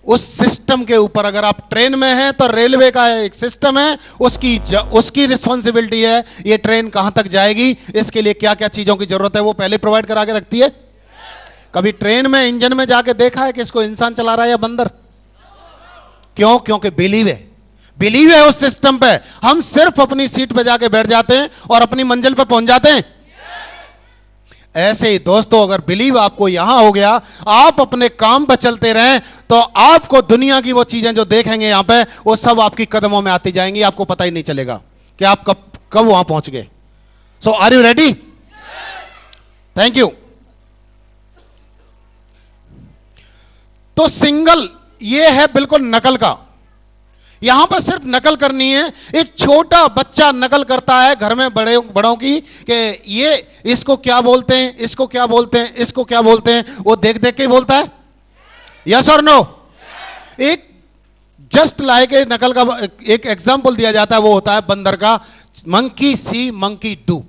S8: उस सिस्टम के ऊपर। अगर आप ट्रेन में हैं तो रेलवे का एक सिस्टम है, उसकी रिस्पॉन्सिबिलिटी है ये ट्रेन कहां तक जाएगी, इसके लिए क्या क्या चीजों की जरूरत है वो पहले प्रोवाइड करा के रखती है। कभी ट्रेन में इंजन में जाके देखा है कि इसको इंसान चला रहा है या बंदर? क्यों? क्योंकि बिलीव है उस सिस्टम पे। हम सिर्फ अपनी सीट पे जाके बैठ जाते हैं और अपनी मंजिल पे पहुंच जाते हैं। ऐसे ही दोस्तों अगर बिलीव आपको यहां हो गया, आप अपने काम पर चलते रहें, तो आपको दुनिया की वो चीजें जो देखेंगे यहां पे वो सब आपकी कदमों में आती जाएंगी, आपको पता ही नहीं चलेगा कि आप कब वहां पहुंच गए। So are you ready? Thank you. तो सिंगल ये है बिल्कुल नकल का। यहां पर सिर्फ नकल करनी है। एक छोटा बच्चा नकल करता है घर में बड़ों की कि ये इसको क्या बोलते हैं, इसको क्या बोलते हैं, इसको क्या बोलते हैं, वो देख देख के बोलता है। यस और नो? एक जस्ट लाइक नकल का एक एग्जांपल दिया जाता है, वो होता है बंदर का। Monkey C monkey do.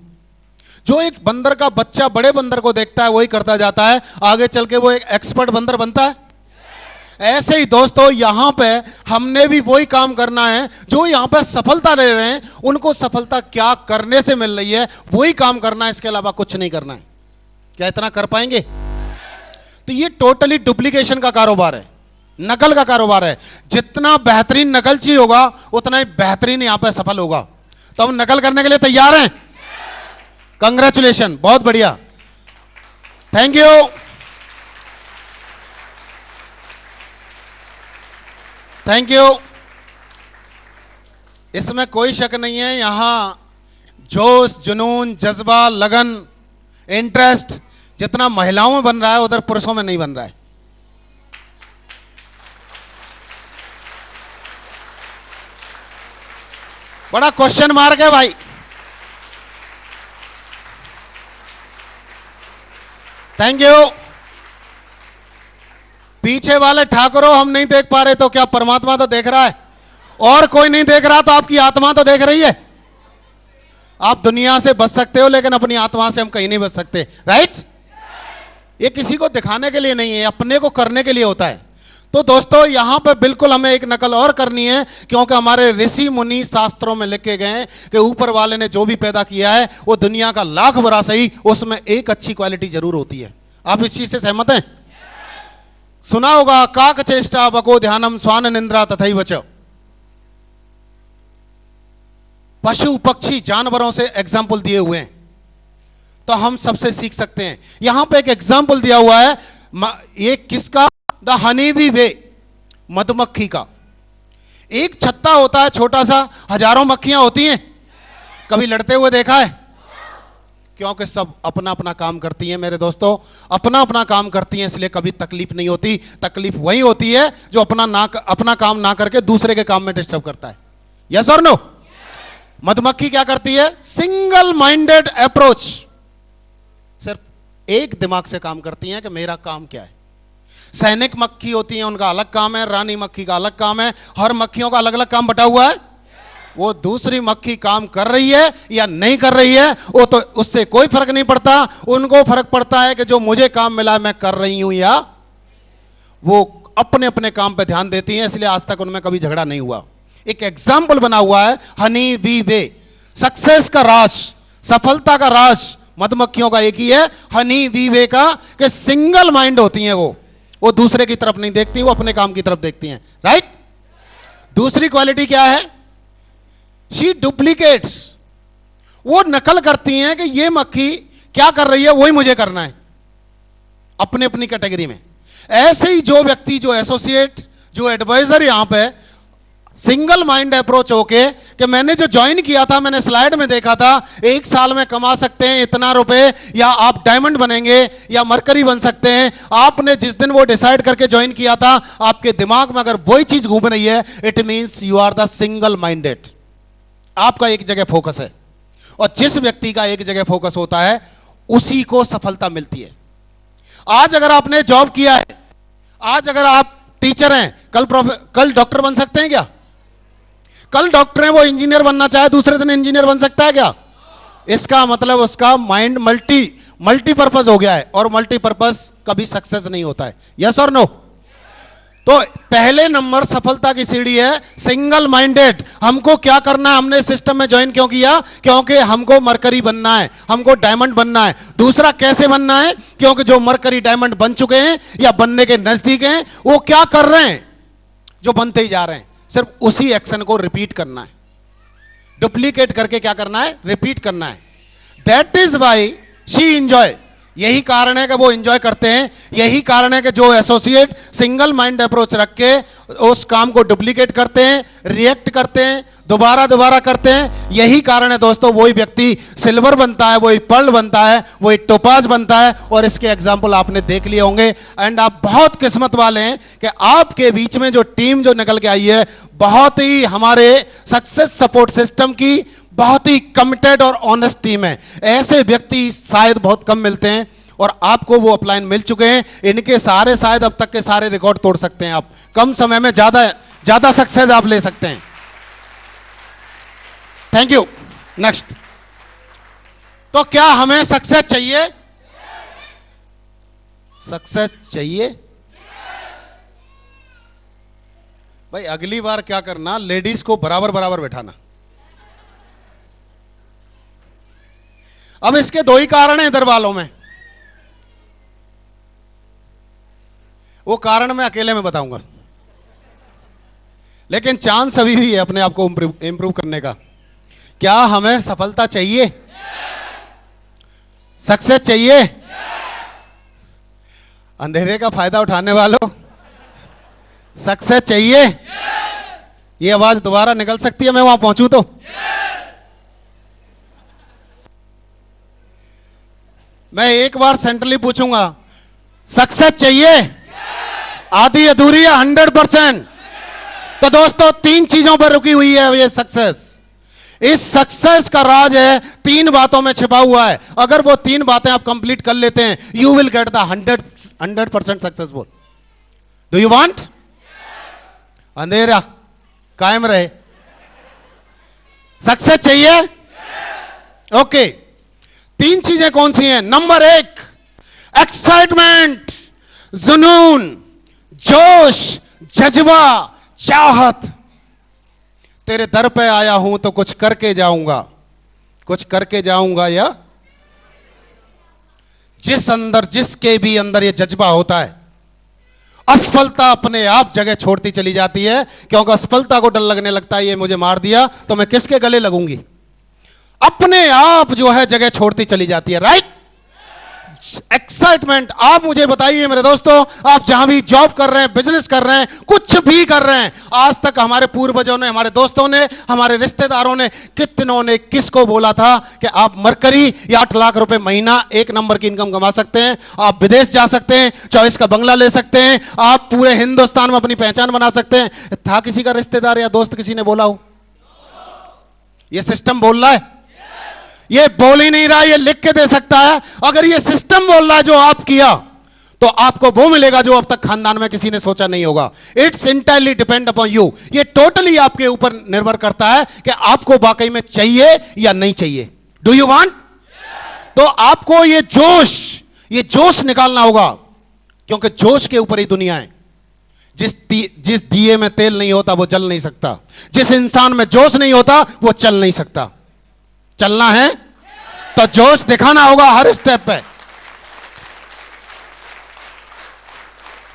S8: जो एक बंदर का बच्चा बड़े बंदर को देखता है वही करता जाता है, आगे चल के वो एक एक्सपर्ट बंदर बनता है। ऐसे ही दोस्तों यहां पे हमने भी वही काम करना है। जो यहां पे सफलता ले रहे हैं उनको सफलता क्या करने से मिल रही है वही काम करना है, इसके अलावा कुछ नहीं करना है। क्या इतना कर पाएंगे? तो ये टोटली डुप्लीकेशन का कारोबार है, नकल का कारोबार है। जितना बेहतरीन नकलची होगा उतना ही बेहतरीन यहां पे सफल होगा। तो हम नकल करने के लिए तैयार हैं? कंग्रेचुलेशन, बहुत बढ़िया, थैंक यू। Thank you. इसमें कोई शक नहीं है, यहां जोश, जुनून, जज्बा, लगन, इंटरेस्ट जितना महिलाओं में बन रहा है उधर पुरुषों में नहीं बन रहा है। बड़ा क्वेश्चन मार्क है भाई। Thank you. पीछे वाले ठाकुरों हम नहीं देख पा रहे तो क्या परमात्मा तो देख रहा है? और कोई नहीं देख रहा तो आपकी आत्मा तो देख रही है। आप दुनिया से बच सकते हो लेकिन अपनी आत्मा से हम कहीं नहीं बच सकते, राइट? ये किसी को दिखाने के लिए नहीं है, अपने को करने के लिए होता है। तो दोस्तों यहां पे बिल्कुल हमें एक नकल और करनी है, क्योंकि हमारे ऋषि मुनि शास्त्रों में लिखे गए हैं कि ऊपर वाले ने जो भी पैदा किया है वो दुनिया का लाख बड़ा सही, उसमें एक अच्छी क्वालिटी जरूर होती है। आप इस चीज से सहमत हैं? सुना होगा काक चेष्टा बको ध्यानम स्वान निंद्रा तथैव च। पशु पक्षी जानवरों से एग्जाम्पल दिए हुए हैं तो हम सबसे सीख सकते हैं। यहां पे एक एग्जाम्पल दिया हुआ है, ये किसका? द हनी बी वे, मधुमक्खी का। एक छत्ता होता है छोटा सा, हजारों मक्खियां होती हैं। कभी लड़ते हुए देखा है? क्योंकि सब अपना अपना काम करती हैं मेरे दोस्तों, अपना अपना काम करती हैं, इसलिए कभी तकलीफ नहीं होती। तकलीफ वही होती है जो अपना काम ना करके दूसरे के काम में डिस्टर्ब करता है। यस और नो? मधुमक्खी क्या करती है? सिंगल माइंडेड अप्रोच, सिर्फ एक दिमाग से काम करती हैं कि मेरा काम क्या है। सैनिक मक्खी होती हैं, उनका अलग काम है, रानी मक्खी का अलग काम है, हर मक्खियों का अलग अलग काम बटा हुआ है। वो दूसरी मक्खी काम कर रही है या नहीं कर रही है वो तो उससे कोई फर्क नहीं पड़ता। उनको फर्क पड़ता है कि जो मुझे काम मिला है मैं कर रही हूं या। वो अपने अपने काम पे ध्यान देती हैं, इसलिए आज तक उनमें कभी झगड़ा नहीं हुआ। एक एग्जाम्पल बना हुआ है हनी बी वे। सक्सेस का राज, सफलता का राज मधुमक्खियों का एक ही है, हनी बी वे का, कि सिंगल माइंड होती हैं। वो दूसरे की तरफ नहीं देखती, वो अपने काम की तरफ देखती हैं, राइट? दूसरी क्वालिटी क्या है? शी डुप्लीकेट्स, वो नकल करती हैं कि ये मक्खी क्या कर रही है वही मुझे करना है, अपने अपनी कैटेगरी में। ऐसे ही जो व्यक्ति, जो एसोसिएट, जो एडवाइजर यहां पे सिंगल माइंड अप्रोच होके कि मैंने जो ज्वाइन किया था, मैंने स्लाइड में देखा था 1 साल में कमा सकते हैं इतना रुपए, या आप डायमंड बनेंगे या मरकरी बन सकते हैं। आपने जिस दिन वो डिसाइड करके ज्वाइन किया था, आपके दिमाग में अगर वही चीज घूम रही है, it means you are the single minded. आपका एक जगह फोकस है, और जिस व्यक्ति का एक जगह फोकस होता है उसी को सफलता मिलती है। आज अगर आपने जॉब किया है, आज अगर आप टीचर हैं, कल डॉक्टर बन सकते हैं क्या? कल डॉक्टर है, वो इंजीनियर बनना चाहे दूसरे दिन इंजीनियर बन सकता है क्या? इसका मतलब उसका माइंड मल्टीपर्पज हो गया है, और मल्टीपर्पज कभी सक्सेस नहीं होता है। यस और नो? तो पहले नंबर सफलता की सीढ़ी है सिंगल माइंडेड। हमको क्या करना है? हमने सिस्टम में ज्वाइन क्यों किया? क्योंकि हमको मरकरी बनना है, हमको डायमंड बनना है। दूसरा कैसे बनना है? क्योंकि जो मरकरी डायमंड बन चुके हैं या बनने के नजदीक हैं, वो क्या कर रहे हैं? जो बनते ही जा रहे हैं। सिर्फ उसी एक्शन को रिपीट करना है, डुप्लीकेट करके क्या करना है? रिपीट करना है। That is why she enjoy. यही कारण है कि वो एंजॉय करते हैं। यही कारण है कि जो एसोसिएट सिंगल माइंड अप्रोच रख के उस काम को डुप्लीकेट करते हैं, रिएक्ट करते हैं, दोबारा करते हैं। यही कारण है दोस्तों, वही व्यक्ति सिल्वर बनता है, वही पर्ल बनता है, वही टोपाज बनता है। और इसके एग्जाम्पल आपने देख लिए होंगे। एंड आप बहुत किस्मत वाले हैं कि आपके बीच में जो टीम जो निकल के आई है, बहुत ही हमारे सक्सेस सपोर्ट सिस्टम की बहुत ही कमिटेड और ऑनेस्ट टीम है। ऐसे व्यक्ति शायद बहुत कम मिलते हैं, और आपको वो अपलाइन मिल चुके हैं। इनके सारे शायद अब तक के सारे रिकॉर्ड तोड़ सकते हैं। आप कम समय में ज्यादा सक्सेस आप ले सकते हैं। Thank you. नेक्स्ट, तो क्या हमें सक्सेस चाहिए? सक्सेस चाहिए भाई। अगली बार क्या करना, लेडीज को बराबर बैठाना। अब इसके 2 ही कारण हैं इधर वालों में। वो कारण मैं अकेले में बताऊंगा, लेकिन चांस अभी भी है अपने आप को इंप्रूव करने का। क्या हमें सफलता चाहिए? सक्सेस चाहिए? अंधेरे का फायदा उठाने वालों, सक्सेस चाहिए? ये आवाज दोबारा निकल सकती है मैं वहां पहुंचूं तो? मैं एक बार सेंट्रली पूछूंगा, सक्सेस चाहिए? आधी अधूरी है 100%? तो दोस्तों 3 चीजों पर रुकी हुई है ये सक्सेस। इस सक्सेस का राज है 3 बातों में छिपा हुआ है। अगर वो 3 बातें आप कंप्लीट कर लेते हैं, you will get the 100% successful. Do you want? अंधेरा कायम रहे। सक्सेस चाहिए? ओके। 3 चीजें कौन सी हैं? नंबर 1, एक्साइटमेंट, जुनून, जोश, जज्बा, चाहत। तेरे दर पे आया हूं तो कुछ करके जाऊंगा, कुछ करके जाऊंगा। या जिसके भी अंदर ये जज्बा होता है, असफलता अपने आप जगह छोड़ती चली जाती है, क्योंकि असफलता को डर लगने लगता है ये मुझे मार दिया तो मैं किसके गले लगूंगी। अपने आप जो है जगह छोड़ती चली जाती है। राइट? एक्साइटमेंट। आप मुझे बताइए मेरे दोस्तों, आप जहां भी जॉब कर रहे हैं, बिजनेस कर रहे हैं, कुछ भी कर रहे हैं, आज तक हमारे पूर्वजों ने, हमारे दोस्तों ने, हमारे रिश्तेदारों ने, कितनों ने किसको बोला था कि आप मरकरी या 8 लाख रुपए महीना 1 नंबर की इनकम कमा सकते हैं, आप विदेश जा सकते हैं, चॉइस का बंगला ले सकते हैं, आप पूरे हिंदुस्तान में अपनी पहचान बना सकते हैं? था किसी का रिश्तेदार या दोस्त किसी ने बोला हो? यह सिस्टम बोल रहा है। ये बोल ही नहीं रहा, ये लिख के दे सकता है। अगर ये सिस्टम बोल रहा है जो आप किया, तो आपको वो मिलेगा जो अब तक खानदान में किसी ने सोचा नहीं होगा। It's entirely depend upon you. ये टोटली आपके ऊपर निर्भर करता है कि आपको वाकई में चाहिए या नहीं चाहिए। Do you want? तो आपको ये जोश निकालना होगा, क्योंकि जोश के ऊपर ही दुनिया है। जिस दिए में तेल नहीं होता वो जल नहीं सकता, जिस इंसान में जोश नहीं होता वो चल नहीं सकता। चलना है तो जोश दिखाना होगा हर स्टेप पे।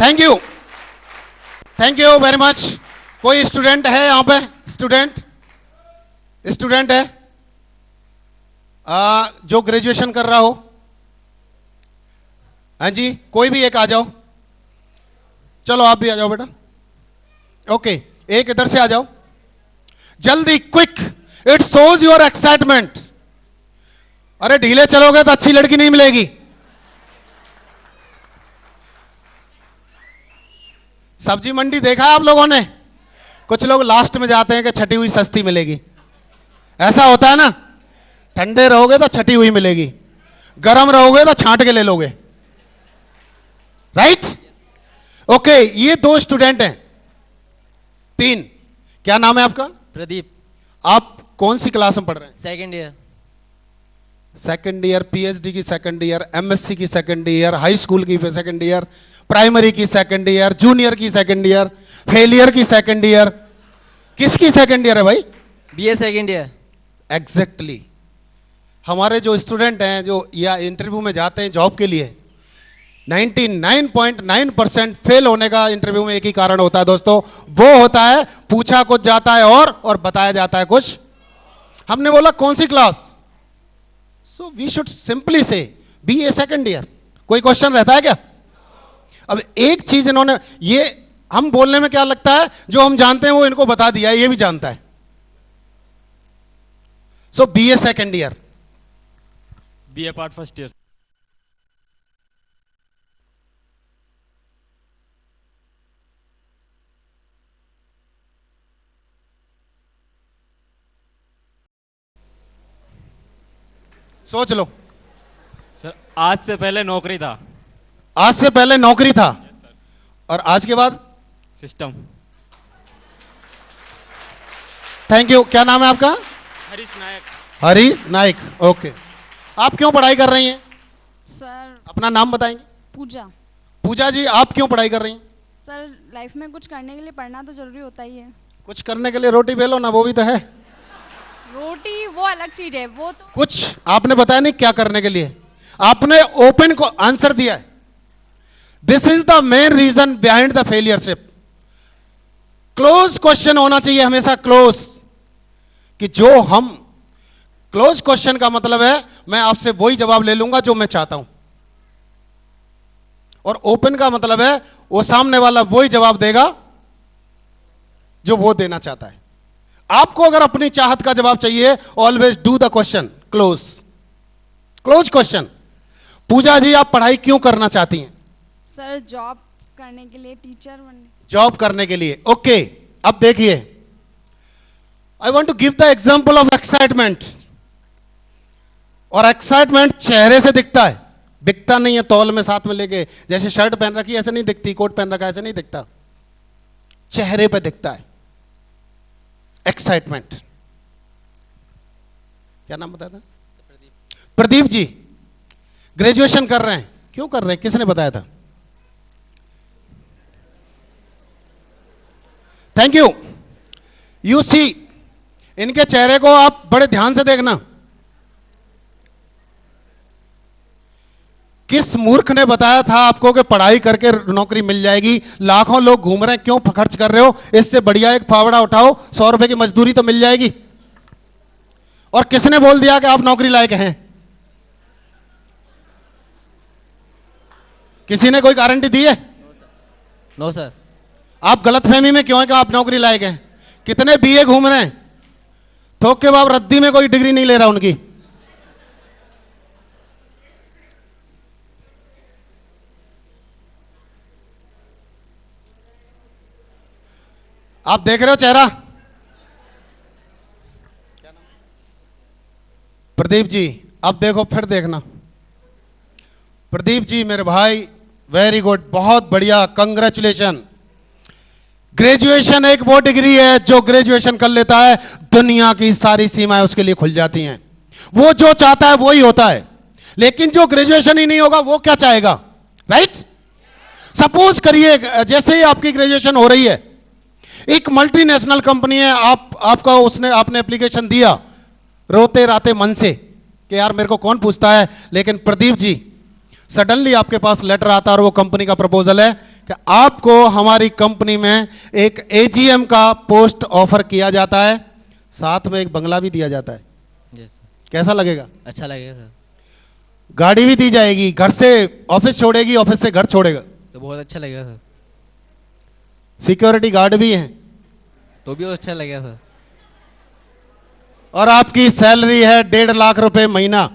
S8: Thank you very much. कोई स्टूडेंट है यहां पे? स्टूडेंट है जो ग्रेजुएशन कर रहा हो? हाँ जी, कोई भी एक आ जाओ। चलो आप भी आ जाओ बेटा। ओके, एक इधर से आ जाओ जल्दी, quick. It shows your excitement. अरे ढीले चलोगे तो अच्छी लड़की नहीं मिलेगी। सब्जी मंडी देखा है आप लोगों ने? कुछ लोग लास्ट में जाते हैं कि छटी हुई सस्ती मिलेगी। ऐसा होता है ना? ठंडे रहोगे तो छटी हुई मिलेगी, गर्म रहोगे तो छांट के ले लोगे। राइट? ओके, ये 2 स्टूडेंट हैं। 3, क्या नाम है आपका?
S9: प्रदीप।
S8: आप कौन सी क्लास में पढ़ रहे हैं?
S9: Second year.
S8: पीएचडी की सेकंड ईयर, एमएससी की सेकंड ईयर, हाई स्कूल की सेकंड ईयर, प्राइमरी की सेकंड ईयर, जूनियर की सेकंड ईयर, फेलियर की सेकंड ईयर। किसकी सेकंड ईयर है भाई?
S9: BA second year.
S8: एग्जैक्टली। हमारे जो स्टूडेंट हैं जो या इंटरव्यू में जाते हैं जॉब के लिए, 99.9% फेल होने का इंटरव्यू में एक ही कारण होता है दोस्तों, वो होता है पूछा कुछ जाता है और बताया जाता है कुछ। हमने बोला कौन सी class? So we should simply say BA second year. कोई क्वेश्चन रहता है क्या? अब एक चीज इन्होंने, ये हम बोलने में क्या लगता है, जो हम जानते हैं वो इनको बता दिया है, ये भी जानता है। So BA second year.
S9: BA part first year.
S8: सोच लो।
S9: सर आज से पहले नौकरी था।
S8: आज से पहले नौकरी था, और आज के बाद
S9: सिस्टम।
S8: Thank you. क्या नाम है आपका?
S9: हरीश नायक।
S8: हरीश नाइक। ओके, आप क्यों पढ़ाई कर रही हैं?
S10: सर
S8: अपना नाम बताएंगे?
S10: पूजा।
S8: पूजा जी, आप क्यों पढ़ाई कर रही हैं?
S10: सर लाइफ में कुछ करने के लिए पढ़ना तो जरूरी होता ही है।
S8: कुछ करने के लिए रोटी बेलो ना, वो भी तो है।
S10: रोटी वो अलग चीज है, वो तो
S8: कुछ आपने बताया नहीं क्या करने के लिए, आपने ओपन को आंसर दिया है। This is the main reason behind the failureship. Close question होना चाहिए हमेशा, क्लोज, कि जो हम क्लोज क्वेश्चन का मतलब है मैं आपसे वही जवाब ले लूंगा जो मैं चाहता हूं, और ओपन का मतलब है वो सामने वाला वही जवाब देगा जो वो देना चाहता है। आपको अगर अपनी चाहत का जवाब चाहिए, always do the question, close question. Pooja ji, आप पढ़ाई क्यों करना चाहती हैं?
S10: सर जॉब करने के लिए, टीचर बनने।
S8: जॉब करने के लिए, ओके। अब देखिए, I want to give the example of excitement. और एक्साइटमेंट चेहरे से दिखता है, दिखता नहीं है तौल में साथ में लेके, जैसे शर्ट पहन रखी ऐसे नहीं दिखती, कोट पहन रखा ऐसे नहीं दिखता, चेहरे पे दिखता है एक्साइटमेंट। क्या नाम बताया था? प्रदीप जी ग्रेजुएशन कर रहे हैं। क्यों कर रहे हैं, किसने बताया था? Thank you. यू सी, इनके चेहरे को आप बड़े ध्यान से देखना। किस मूर्ख ने बताया था आपको कि पढ़ाई करके नौकरी मिल जाएगी? लाखों लोग घूम रहे हैं, क्यों खर्च कर रहे हो? इससे बढ़िया एक फावड़ा उठाओ, 100 रुपए की मजदूरी तो मिल जाएगी। और किसने बोल दिया कि आप नौकरी लायक हैं? किसी ने कोई गारंटी दी है?
S9: No sir.
S8: आप गलतफहमी में क्यों है कि आप नौकरी लायक हैं? कितने बीए घूम रहे हैं, थोक के बाद रद्दी में कोई डिग्री नहीं ले रहा उनकी। आप देख रहे हो चेहरा? प्रदीप जी, अब देखो, फिर देखना। प्रदीप जी मेरे भाई, वेरी गुड, बहुत बढ़िया, कंग्रेचुलेशन। ग्रेजुएशन एक वो डिग्री है जो ग्रेजुएशन कर लेता है, दुनिया की सारी सीमाएं उसके लिए खुल जाती हैं। वो जो चाहता है वो ही होता है। लेकिन जो ग्रेजुएशन ही नहीं होगा वो क्या चाहेगा? राइट? सपोज करिए जैसे ही आपकी ग्रेजुएशन हो रही है, एक मल्टीनेशनल कंपनी है, आपने एप्लीकेशन दिया रोते राते मन से कि यार मेरे को कौन पूछता है, लेकिन प्रदीप जी सडनली आपके पास लेटर आता है और वो कंपनी का प्रपोजल है कि आपको हमारी कंपनी में एक एजीएम का पोस्ट ऑफर किया जाता है, साथ में एक बंगला भी दिया जाता है।
S9: Yes sir.
S8: कैसा लगेगा?
S9: अच्छा लगेगा सर।
S8: गाड़ी भी दी जाएगी, घर से ऑफिस छोड़ेगी, ऑफिस से घर छोड़ेगा,
S9: तो बहुत अच्छा लगेगा सर।
S8: सिक्योरिटी गार्ड भी हैं,
S9: तो भी अच्छा लगेगा सर।
S8: और आपकी सैलरी है 1.5 लाख रुपए महीना।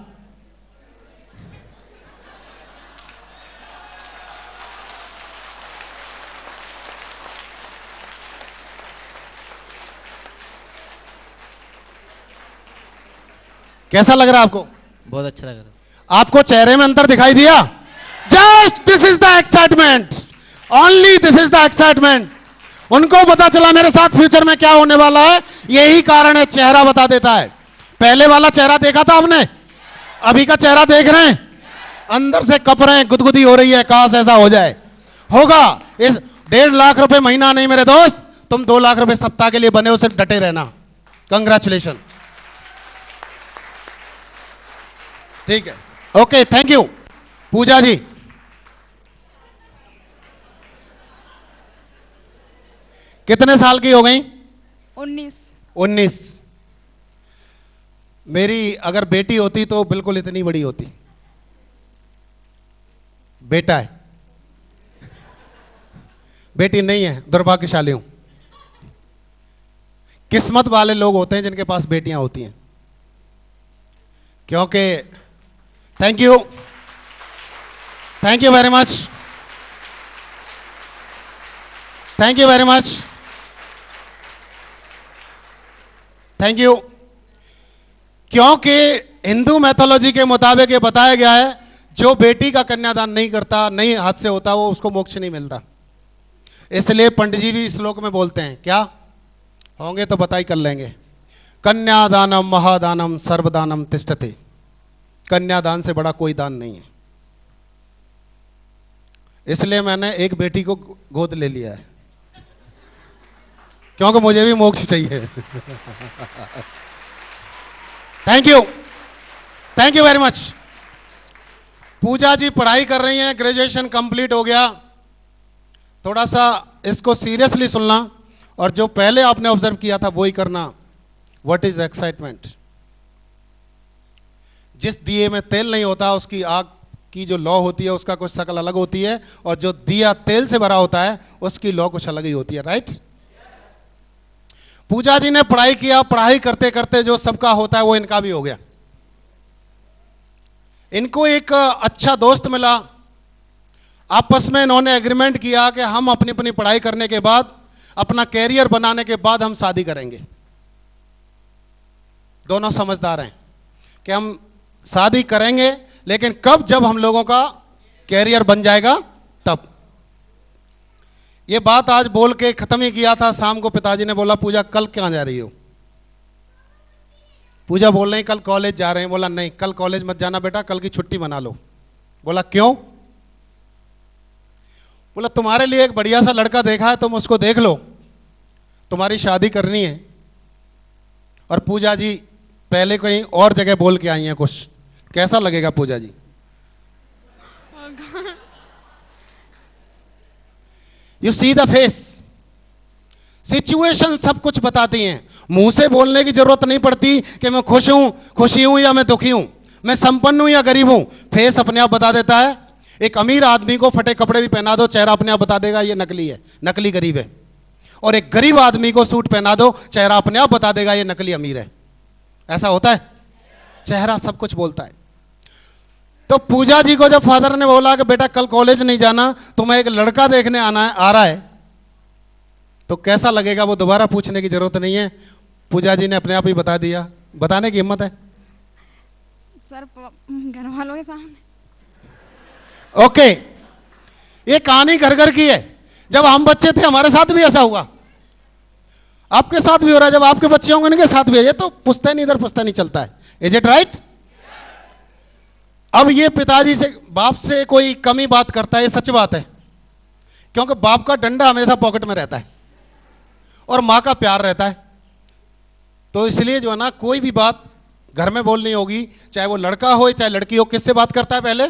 S8: कैसा लग रहा है आपको?
S9: बहुत अच्छा लग रहा
S8: आपको चेहरे में अंतर दिखाई दिया? Just this is the excitement, only this is the excitement. उनको पता चला मेरे साथ फ्यूचर में क्या होने वाला है, यही कारण है, चेहरा बता देता है। पहले वाला चेहरा देखा था आपने, अभी का चेहरा देख रहे हैं, अंदर से कप रहे हैं, गुदगुदी हो रही है, काश ऐसा हो जाए। होगा। इस 1.5 लाख रुपए महीना नहीं मेरे दोस्त, तुम 2 लाख रुपए सप्ताह के लिए बने हो, सिर्फ डटे रहना। कंग्रेचुलेशन। ठीक है, ओके, थैंक यू। पूजा जी, कितने साल की हो गई?
S10: 19।
S8: मेरी अगर बेटी होती तो बिल्कुल इतनी बड़ी होती। बेटा है, बेटी नहीं है, दुर्भाग्यशाली हूं। किस्मत वाले लोग होते हैं जिनके पास बेटियां होती हैं, क्योंकि thank you very much, thank you very much, thank you. क्योंकि हिंदू मैथोलॉजी के मुताबिक ये बताया गया है, जो बेटी का कन्यादान नहीं करता, नहीं हाथ से होता, वो उसको मोक्ष नहीं मिलता। इसलिए पंडित जी भी श्लोक में बोलते हैं, क्या होंगे तो बताई कर लेंगे, कन्यादानम महादानम सर्वदानम तिष्ठते। कन्यादान से बड़ा कोई दान नहीं है। इसलिए मैंने एक बेटी को गोद ले लिया है, क्योंकि मुझे भी मोक्ष चाहिए। Thank you very much. Pooja ji पढ़ाई कर रही हैं, ग्रेजुएशन कंप्लीट हो गया। थोड़ा सा इसको सीरियसली सुनना, और जो पहले आपने ऑब्जर्व किया था वो ही करना। What is excitement? जिस दिए में तेल नहीं होता, उसकी आग की जो लौ होती है उसका कुछ शक्ल अलग होती है, और जो दिया तेल से भरा होता है उसकी लौ कुछ अलग ही होती है। राइट? पूजा जी ने पढ़ाई किया, पढ़ाई करते करते जो सबका होता है वो इनका भी हो गया। इनको एक अच्छा दोस्त मिला, आपस में इन्होंने एग्रीमेंट किया कि हम अपनी अपनी पढ़ाई करने के बाद, अपना कैरियर बनाने के बाद हम शादी करेंगे। दोनों समझदार हैं कि हम शादी करेंगे, लेकिन कब, जब हम लोगों का कैरियर बन जाएगा तब। ये बात आज बोल के खत्म ही किया था। शाम को पिताजी ने बोला, पूजा कल कहाँ जा रही हो? पूजा बोल रही कल कॉलेज जा रहे हैं। बोला नहीं, कल कॉलेज मत जाना बेटा, कल की छुट्टी मना लो। बोला क्यों? बोला तुम्हारे लिए एक बढ़िया सा लड़का देखा है, तुम उसको देख लो, तुम्हारी शादी करनी है। और पूजा जी पहले कहीं और जगह बोल के आई हैं कुछ, कैसा लगेगा Pooja ji? You see the face, situation सब कुछ बताती हैं। मुंह से बोलने की जरूरत नहीं पड़ती कि मैं खुश हूं, खुशी हूं या मैं दुखी हूं, मैं संपन्न हूं या गरीब हूं। फेस अपने आप बता देता है। एक अमीर आदमी को फटे कपड़े भी पहना दो, चेहरा अपने आप बता देगा ये नकली है, नकली गरीब है। और एक गरीब आदमी को सूट पहना दो, चेहरा अपने आप बता देगा ये नकली अमीर है। ऐसा होता है, चेहरा सब कुछ बोलता है। तो पूजा जी को जब फादर ने बोला कि बेटा कल कॉलेज नहीं जाना, तुम्हें एक लड़का देखने आना है, आ रहा है, तो कैसा लगेगा? वो दोबारा पूछने की जरूरत नहीं है, पूजा जी ने अपने आप ही बता दिया। बताने की हिम्मत है?
S10: सर घर वालों के सामने।
S8: ओके, ये कहानी घर घर की है। जब हम बच्चे थे हमारे साथ भी ऐसा हुआ, आपके साथ भी हो रहा है, जब आपके बच्चे होंगे उनके साथ भी है। ये तो पुश्तैनी नहीं, इधर पुश्तैनी नहीं चलता है। Is it right? अब ये पिताजी से, बाप से कोई कमी बात करता है, ये सच बात है, क्योंकि बाप का डंडा हमेशा पॉकेट में रहता है और मां का प्यार रहता है। तो इसलिए जो है ना, कोई भी बात घर में बोलनी होगी, चाहे वो लड़का हो चाहे लड़की हो, किससे बात करता है? पहले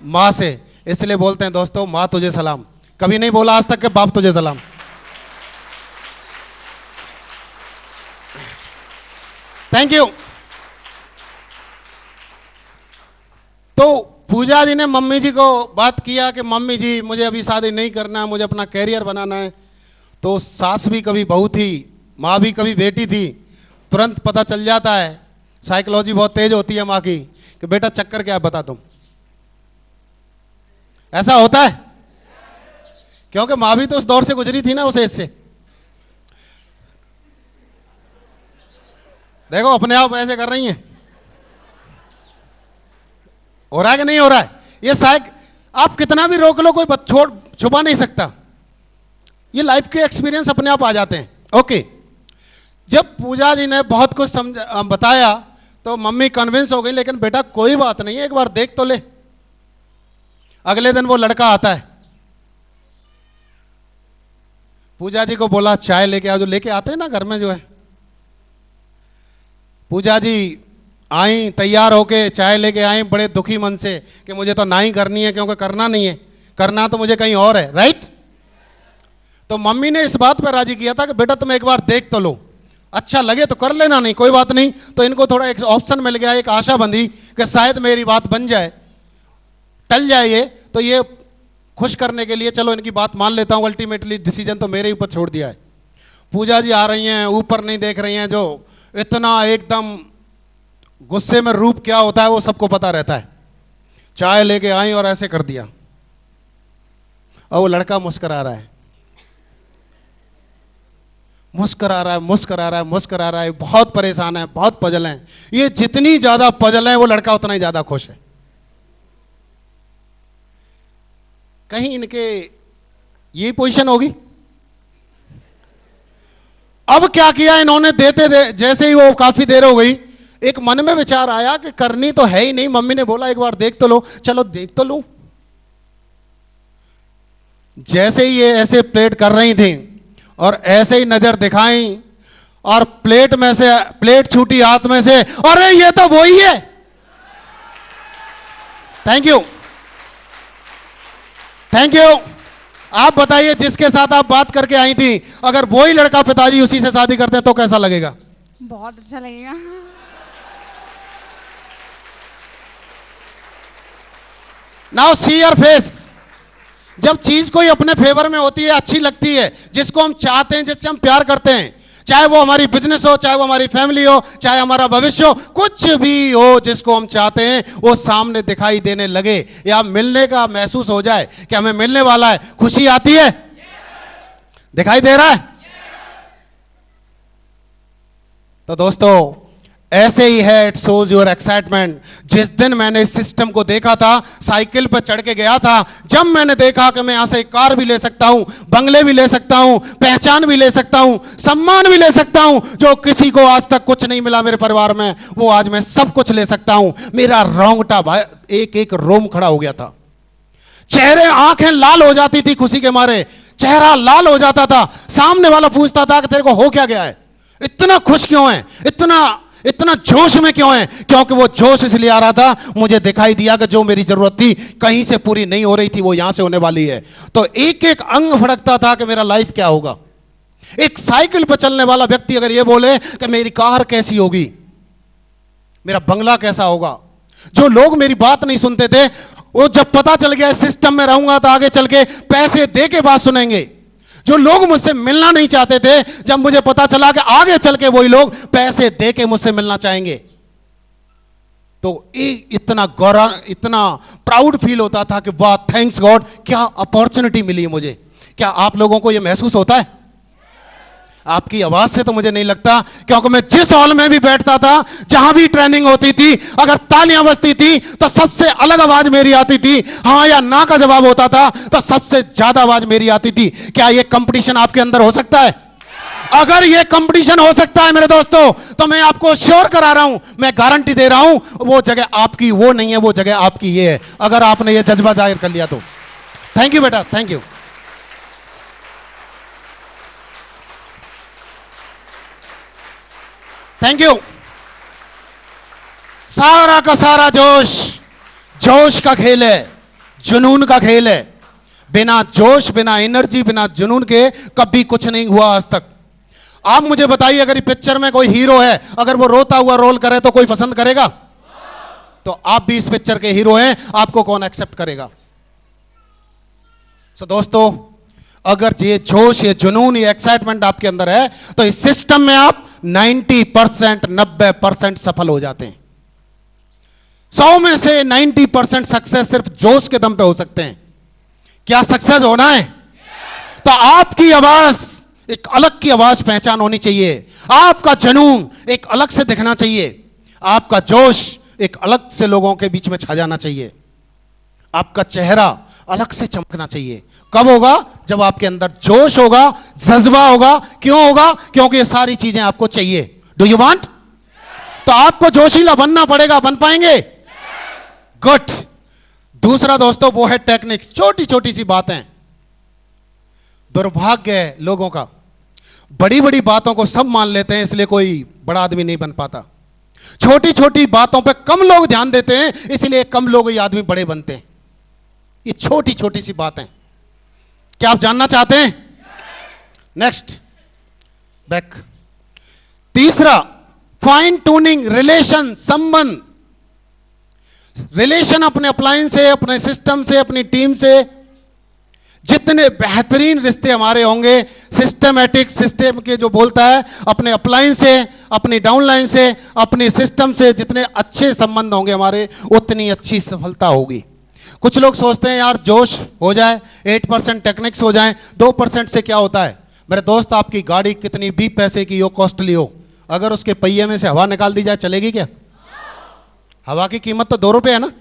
S8: मां से। इसलिए बोलते हैं दोस्तों, मां तुझे सलाम। कभी नहीं बोला आज तक कि बाप तुझे सलाम। Thank you. तो पूजा जी ने मम्मी जी को बात किया कि मम्मी जी मुझे अभी शादी नहीं करना है, मुझे अपना कैरियर बनाना है। तो सास भी कभी बहू थी, माँ भी कभी बेटी थी, तुरंत पता चल जाता है। साइकोलॉजी बहुत तेज होती है माँ की कि बेटा चक्कर क्या है बता तुम। ऐसा होता है, क्योंकि माँ भी तो उस दौर से गुजरी थी ना, उस एज से। देखो अपने आप ऐसे कर रही हैं। हो रहा है कि नहीं हो रहा है? ये शायद आप कितना भी रोक लो, कोई छोड़ छुपा नहीं सकता। ये लाइफ के एक्सपीरियंस अपने आप आ जाते हैं। ओके, जब पूजा जी ने बहुत कुछ बताया तो मम्मी कन्विंस हो गई, लेकिन बेटा कोई बात नहीं है, एक बार देख तो ले। अगले दिन वो लड़का आता है, पूजा जी को बोला चाय लेके आओ, जो लेके आते हैं ना घर में जो है। पूजा जी आई तैयार होके, चाय लेके आई बड़े दुखी मन से कि मुझे तो ना ही करनी है, क्योंकि करना नहीं है, करना तो मुझे कहीं और है। राइट? तो मम्मी ने इस बात पर राजी किया था कि बेटा तुम एक बार देख तो लो, अच्छा लगे तो कर लेना, नहीं कोई बात नहीं। तो इनको थोड़ा एक ऑप्शन मिल गया, एक आशा बंधी कि शायद मेरी बात बन जाए, टल जाए ये। तो ये खुश करने के लिए चलो इनकी बात मान लेता हूँ, अल्टीमेटली डिसीजन तो मेरे ऊपर छोड़ दिया है। पूजा जी आ रही हैं, ऊपर नहीं देख रही हैं, जो इतना एकदम गुस्से में रूप क्या होता है वो सबको पता रहता है। चाय लेके आई और ऐसे कर दिया, और वो लड़का मुस्कुरा रहा है, मुस्कुरा रहा है, मुस्कुरा रहा है, मुस्कुरा रहा है, बहुत परेशान है, बहुत पजल है। ये जितनी ज्यादा पजल है वो लड़का उतना ही ज्यादा खुश है। कहीं इनके ये पोजीशन होगी। अब क्या किया इन्होंने, जैसे ही वो काफी देर हो गई, एक मन में विचार आया कि करनी तो है ही नहीं। मम्मी ने बोला एक बार देख तो लो, चलो देख तो लो। जैसे ही ये ऐसे प्लेट कर रही थी और ऐसे ही नजर दिखाई और प्लेट में से प्लेट छूटी हाथ में से, अरे ये तो वही है। Thank you, thank you. आप बताइए, जिसके साथ आप बात करके आई थी, अगर वही लड़का पिताजी उसी से शादी करते तो कैसा लगेगा?
S10: बहुत अच्छा लगेगा।
S8: Now see your face. जब चीज कोई अपने फेवर में होती है, अच्छी लगती है, जिसको हम चाहते हैं, जिससे हम प्यार करते हैं, चाहे वो हमारी बिजनेस हो, चाहे वो हमारी फैमिली हो, चाहे हमारा भविष्य हो, कुछ भी हो जिसको हम चाहते हैं वो सामने दिखाई देने लगे या मिलने का महसूस हो जाए कि हमें मिलने वाला है, खुशी आती है, दिखाई दे रहा है। तो दोस्तों ऐसे ही है, इट शोज योर एक्साइटमेंट। जिस दिन मैंने इस सिस्टम को देखा था, साइकिल पर चढ़ के गया था, जब मैंने देखा कि मैं यहां से कार भी ले सकता हूं, बंगले भी ले सकता हूं, पहचान भी ले सकता हूं, सम्मान भी ले सकता हूं, जो किसी को आज तक कुछ नहीं मिला मेरे परिवार में, वो आज मैं सब कुछ ले सकता हूं। मेरा रोंगटा एक एक रोम खड़ा हो गया था, चेहरे आंखें लाल हो जाती थी खुशी के मारे, चेहरा लाल हो जाता था। सामने वाला पूछता था कि तेरे को हो क्या गया है, इतना खुश क्यों है, इतना जोश में क्यों है? क्योंकि वो जोश इसलिए आ रहा था, मुझे दिखाई दिया कि जो मेरी जरूरत थी कहीं से पूरी नहीं हो रही थी, वो यहां से होने वाली है। तो एक एक अंग फड़कता था कि मेरा लाइफ क्या होगा। एक साइकिल पर चलने वाला व्यक्ति अगर ये बोले कि मेरी कार कैसी होगी, मेरा बंगला कैसा होगा, जो लोग मेरी बात नहीं सुनते थे, वो जब पता चल गया सिस्टम में रहूंगा तो आगे चल के पैसे दे के बात सुनेंगे। जो लोग मुझसे मिलना नहीं चाहते थे, जब मुझे पता चला कि आगे चल के वही लोग पैसे दे के मुझसे मिलना चाहेंगे, तो इतना गौरव, इतना प्राउड फील होता था कि वाह, थैंक्स गॉड, क्या अपॉर्चुनिटी मिली है मुझे। क्या आप लोगों को यह महसूस होता है? आपकी आवाज से तो मुझे नहीं लगता, क्योंकि मैं जिस हॉल में भी बैठता था, जहां भी ट्रेनिंग होती थी, अगर तालियां बजती थी तो सबसे अलग आवाज मेरी आती थी, हां या ना का जवाब होता था तो सबसे ज्यादा आवाज मेरी आती थी। क्या यह कंपटीशन आपके अंदर हो सकता है? अगर यह कंपटीशन हो सकता है मेरे दोस्तों, तो मैं आपको श्योर करा रहा हूं, मैं गारंटी दे रहा हूं, वो जगह आपकी वो नहीं है, वो जगह आपकी ये है, अगर आपने ये जज्बा जाहिर कर लिया तो। थैंक यू बेटा, थैंक यू। Thank you. सारा का सारा जोश का खेल है, जुनून का खेल है। बिना जोश, बिना एनर्जी, बिना जुनून के कभी कुछ नहीं हुआ आज तक। आप मुझे बताइए, अगर पिक्चर में कोई हीरो है, अगर वो रोता हुआ रोल करे तो कोई पसंद करेगा? तो आप भी इस पिक्चर के हीरो हैं, आपको कौन एक्सेप्ट करेगा? सो दोस्तों, अगर ये जोश, ये जुनून, ये एक्साइटमेंट आपके अंदर है, तो इस सिस्टम में आप 90% सफल हो जाते हैं। 100 में से 90% सक्सेस सिर्फ जोश के दम पे हो सकते हैं। क्या सक्सेस होना है? तो आपकी आवाज एक अलग की आवाज पहचान होनी चाहिए, आपका जुनून एक अलग से दिखना चाहिए, आपका जोश एक अलग से लोगों के बीच में छा जाना चाहिए, आपका चेहरा अलग से चमकना चाहिए। कब होगा? जब आपके अंदर जोश होगा, जज्बा होगा। क्यों होगा? क्योंकि ये सारी चीजें आपको चाहिए। Do you want? तो आपको जोशीला बनना पड़ेगा। बन पाएंगे? गुड। दूसरा दोस्तों, वो है टेक्निक्स। छोटी छोटी सी बातें। दुर्भाग्य है लोगों का, बड़ी बड़ी बातों को सब मान लेते हैं, इसलिए कोई बड़ा आदमी नहीं बन पाता। छोटी छोटी बातों पे कम लोग ध्यान देते हैं, इसलिए कम लोग ये आदमी बड़े बनते हैं। ये छोटी छोटी सी बातें। क्या आप जानना चाहते हैं? Next, back. तीसरा, फाइन ट्यूनिंग रिलेशन, संबंध। रिलेशन अपने अप्लायंस से, अपने सिस्टम से, अपनी टीम से, जितने बेहतरीन रिश्ते हमारे होंगे, सिस्टमैटिक, सिस्टम के जो बोलता है, अपने अप्लायंस से, अपनी डाउनलाइन से, अपने सिस्टम से जितने अच्छे संबंध होंगे हमारे, उतनी अच्छी सफलता होगी। कुछ लोग सोचते हैं यार जोश हो जाए, 8% टेक्निक्स हो जाए, 2% से क्या होता है? मेरे दोस्त, आपकी गाड़ी कितनी भी पैसे की हो, कॉस्टली हो, अगर उसके पहिए में से हवा निकाल दी जाए, चलेगी क्या? हवा की कीमत तो 2 रुपए है ना।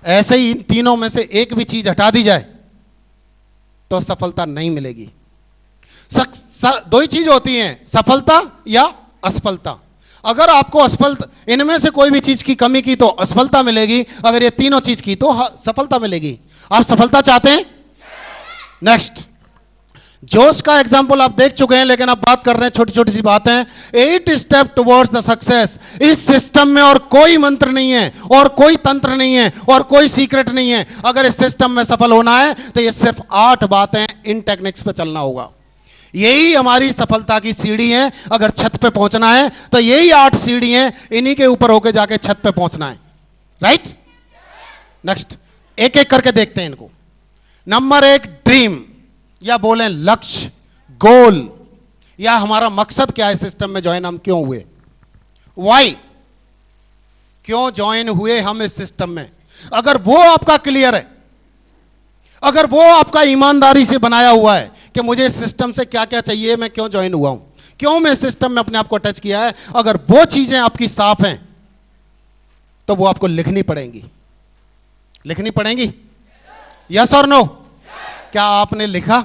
S8: ऐसे ही इन तीनों में से एक भी चीज हटा दी जाए तो सफलता नहीं मिलेगी। दो ही चीज होती हैं, सफलता या असफलता। अगर आपको असफलता, इनमें से कोई भी चीज की कमी की तो असफलता मिलेगी, अगर ये तीनों चीज की तो सफलता मिलेगी। आप सफलता चाहते हैं? नेक्स्ट, जोश का एग्जांपल आप देख चुके हैं, लेकिन आप बात कर रहे हैं छोटी छोटी सी बातें। 8 स्टेप टुवर्ड्स द सक्सेस। इस सिस्टम में और कोई मंत्र नहीं है, और कोई तंत्र नहीं है, और कोई सीक्रेट नहीं है। अगर इस सिस्टम में सफल होना है तो ये सिर्फ 8 बातें, इन टेक्निक्स पे चलना होगा। यही हमारी सफलता की सीढ़ी है। अगर छत पे पहुंचना है तो यही 8 सीढ़ी हैं, इन्हीं के ऊपर होके जाके छत पे पहुंचना है। राइट? नेक्स्ट, एक एक करके देखते हैं इनको। नंबर 1, ड्रीम, या बोलें लक्ष्य, गोल। या हमारा मकसद क्या है सिस्टम में ज्वाइन हम क्यों हुए, वाई, क्यों ज्वाइन हुए हम इस सिस्टम में। अगर वो आपका क्लियर है, अगर वो आपका ईमानदारी से बनाया हुआ है कि मुझे इस सिस्टम से क्या क्या चाहिए, मैं क्यों ज्वाइन हुआ हूं, क्यों मैं इस सिस्टम में अपने आप को अटैच किया है, अगर वो चीजें आपकी साफ हैं तो वो आपको लिखनी पड़ेंगी, लिखनी पड़ेंगी। यस और नो? क्या आपने लिखा?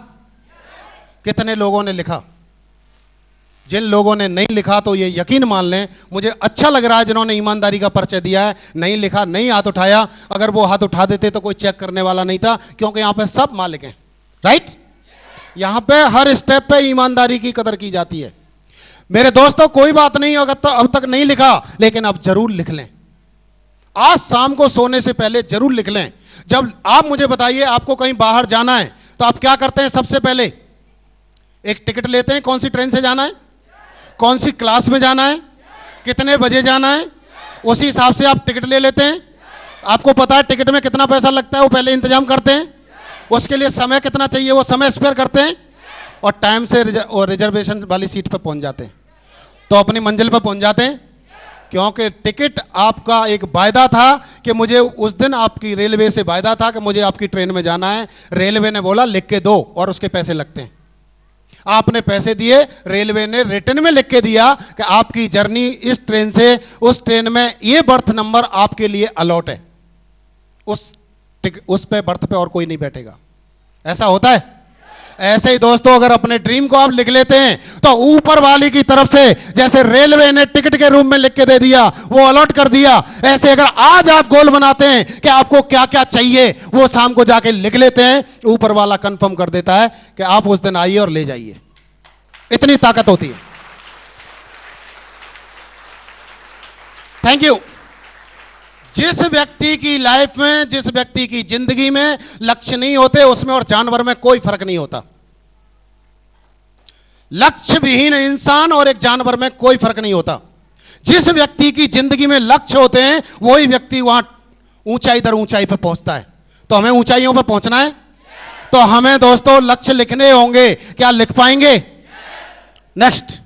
S8: कितने लोगों ने लिखा? जिन लोगों ने नहीं लिखा तो ये यकीन मान लें, मुझे अच्छा लग रहा है जिन्होंने ईमानदारी का परिचय दिया है, नहीं लिखा, नहीं हाथ उठाया। अगर वो हाथ उठा देते तो कोई चेक करने वाला नहीं था, क्योंकि यहां पे सब मालिक हैं, राइट? यहां पे हर स्टेप पे ईमानदारी की कदर की जाती है। मेरे दोस्तों, कोई बात नहीं अगर अब तक नहीं लिखा, लेकिन अब जरूर लिख लें। आज शाम को सोने से पहले जरूर लिख लें। जब आप मुझे बताइए आपको कहीं बाहर जाना है तो आप क्या करते हैं? सबसे पहले एक टिकट लेते हैं, कौन सी ट्रेन से जाना है, कौन सी क्लास में जाना है, कितने बजे जाना है, उसी हिसाब से आप टिकट ले लेते हैं। आपको पता है टिकट में कितना पैसा लगता है, वो पहले इंतजाम करते हैं। उसके लिए समय कितना चाहिए, वो समय स्पेयर करते हैं और टाइम से रिजर्वेशन वाली सीट पर पहुंच जाते हैं, तो अपनी मंजिल पर पहुंच जाते हैं। क्योंकि टिकट आपका एक वायदा था कि मुझे उस दिन आपकी रेलवे से वायदा था कि मुझे आपकी ट्रेन में जाना है। रेलवे ने बोला लिख के दो, और उसके पैसे लगते हैं। आपने पैसे दिए, रेलवे ने रिटर्न में लिख के दिया कि आपकी जर्नी इस ट्रेन से उस ट्रेन में ये बर्थ नंबर आपके लिए अलॉट है, उस पे बर्थ पे और कोई नहीं बैठेगा। ऐसा होता है। ऐसे ही दोस्तों, अगर अपने ड्रीम को आप लिख लेते हैं तो ऊपर वाली की तरफ से जैसे रेलवे ने टिकट के रूप में लिख के दे दिया, वो अलॉट कर दिया, ऐसे अगर आज आप गोल बनाते हैं कि आपको क्या क्या चाहिए, वो शाम को जाके लिख लेते हैं, ऊपर वाला कंफर्म कर देता है कि आप उस दिन आइए और ले जाइए। इतनी ताकत होती है। Thank you. जिस व्यक्ति की लाइफ में, जिस व्यक्ति की जिंदगी में लक्ष्य नहीं होते, उसमें और जानवर में कोई फर्क नहीं होता। लक्ष्य विहीन इंसान और एक जानवर में कोई फर्क नहीं होता। जिस व्यक्ति की जिंदगी में लक्ष्य होते हैं, वही व्यक्ति वहां ऊंचाई दर ऊंचाई पर पहुंचता है। तो हमें ऊंचाइयों पर पहुंचना है, तो हमें दोस्तों लक्ष्य लिखने होंगे। क्या लिख पाएंगे? नेक्स्ट,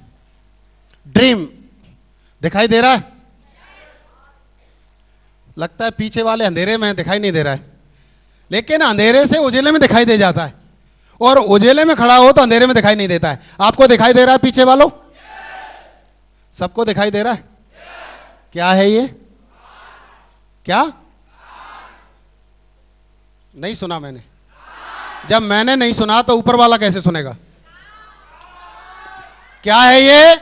S8: ड्रीम दिखाई दे रहा है? लगता है पीछे वाले अंधेरे में दिखाई नहीं दे रहा है, लेकिन अंधेरे से उजेले में दिखाई दे जाता है, और उजेले में खड़ा हो तो अंधेरे में दिखाई नहीं देता है। आपको दिखाई दे रहा है पीछे वालों? सबको दिखाई दे रहा है? क्या है ये? क्या नहीं सुना मैंने? जब मैंने नहीं सुना तो ऊपर वाला कैसे सुनेगा? क्या है ये?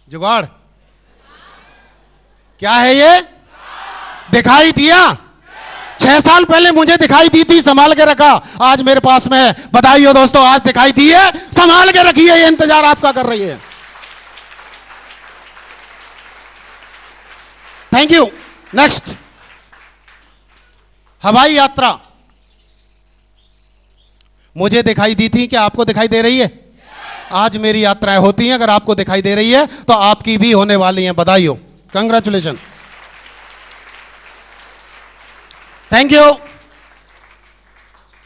S8: जुगाड़? क्या है ये? दिखाई दिया? 6 साल पहले मुझे दिखाई दी थी, संभाल के रखा, आज मेरे पास में है। बधाई हो दोस्तों, आज दिखाई दी है, संभाल के रखिए, ये इंतजार आपका कर रही है। Thank you. नेक्स्ट, हवाई यात्रा मुझे दिखाई दी थी, क्या आपको दिखाई दे रही है? आज मेरी यात्राएं होती हैं, अगर आपको दिखाई दे रही है तो आपकी भी होने वाली हैं। बधाई हो, कंग्रेचुलेशन, थैंक यू।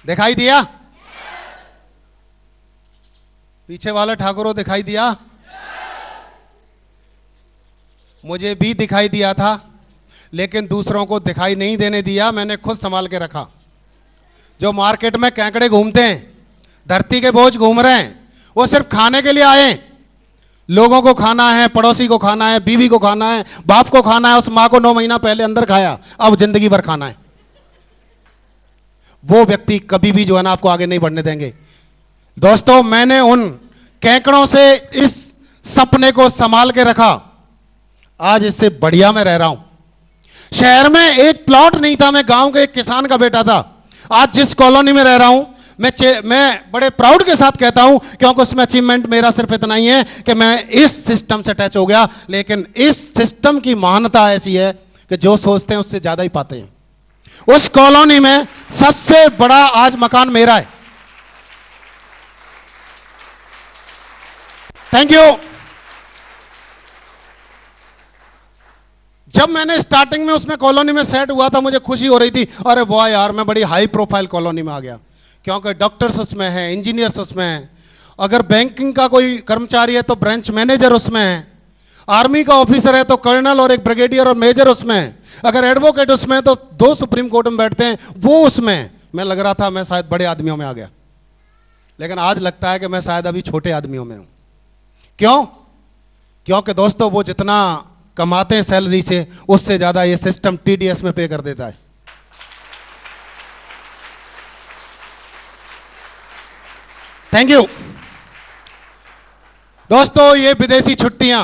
S8: दिखाई दिया? पीछे वाले ठाकुरों दिखाई दिया? मुझे भी दिखाई दिया था, लेकिन दूसरों को दिखाई नहीं देने दिया, मैंने खुद संभाल के रखा। जो मार्केट में कैंकड़े घूमते हैं, धरती के बोझ घूम रहे हैं, वो सिर्फ खाने के लिए आए। लोगों को खाना है, पड़ोसी को खाना है, बीवी को खाना है, बाप को खाना है। उस मां को 9 महीना पहले अंदर खाया, अब जिंदगी भर खाना है। वो व्यक्ति कभी भी जो है ना आपको आगे नहीं बढ़ने देंगे। दोस्तों, मैंने उन कैंकड़ों से इस सपने को संभाल के रखा, आज इससे बढ़िया मैं रह रहा हूं। शहर में एक प्लॉट नहीं था, मैं गांव के एक किसान का बेटा था। आज जिस कॉलोनी में रह रहा हूं, मैं बड़े प्राउड के साथ कहता हूं, क्योंकि उसमें अचीवमेंट मेरा सिर्फ इतना ही है कि मैं इस सिस्टम से अटैच हो गया। लेकिन इस सिस्टम की महानता ऐसी है कि जो सोचते हैं उससे ज्यादा ही पाते हैं। उस कॉलोनी में सबसे बड़ा आज मकान मेरा है। Thank you. जब मैंने स्टार्टिंग में उसमें कॉलोनी में सेट हुआ था, मुझे खुशी हो रही थी, अरे वाह यार, मैं बड़ी हाई प्रोफाइल कॉलोनी में आ गया, क्योंकि डॉक्टर्स उसमें हैं, इंजीनियर्स उसमें हैं, अगर बैंकिंग का कोई कर्मचारी है तो ब्रांच मैनेजर उसमें है, आर्मी का ऑफिसर है तो कर्नल और एक ब्रिगेडियर और मेजर उसमें है, अगर एडवोकेट उसमें है तो 2 सुप्रीम कोर्ट में बैठते हैं वो उसमें। मैं लग रहा था मैं शायद बड़े आदमियों में आ गया, लेकिन आज लगता है कि मैं शायद अभी छोटे आदमियों में हूं। क्यों? क्योंकि दोस्तों वो जितना कमाते हैं सैलरी से उससे ज्यादा ये सिस्टम टीडीएस में पे कर देता है। थैंक यू दोस्तों। ये विदेशी छुट्टियां,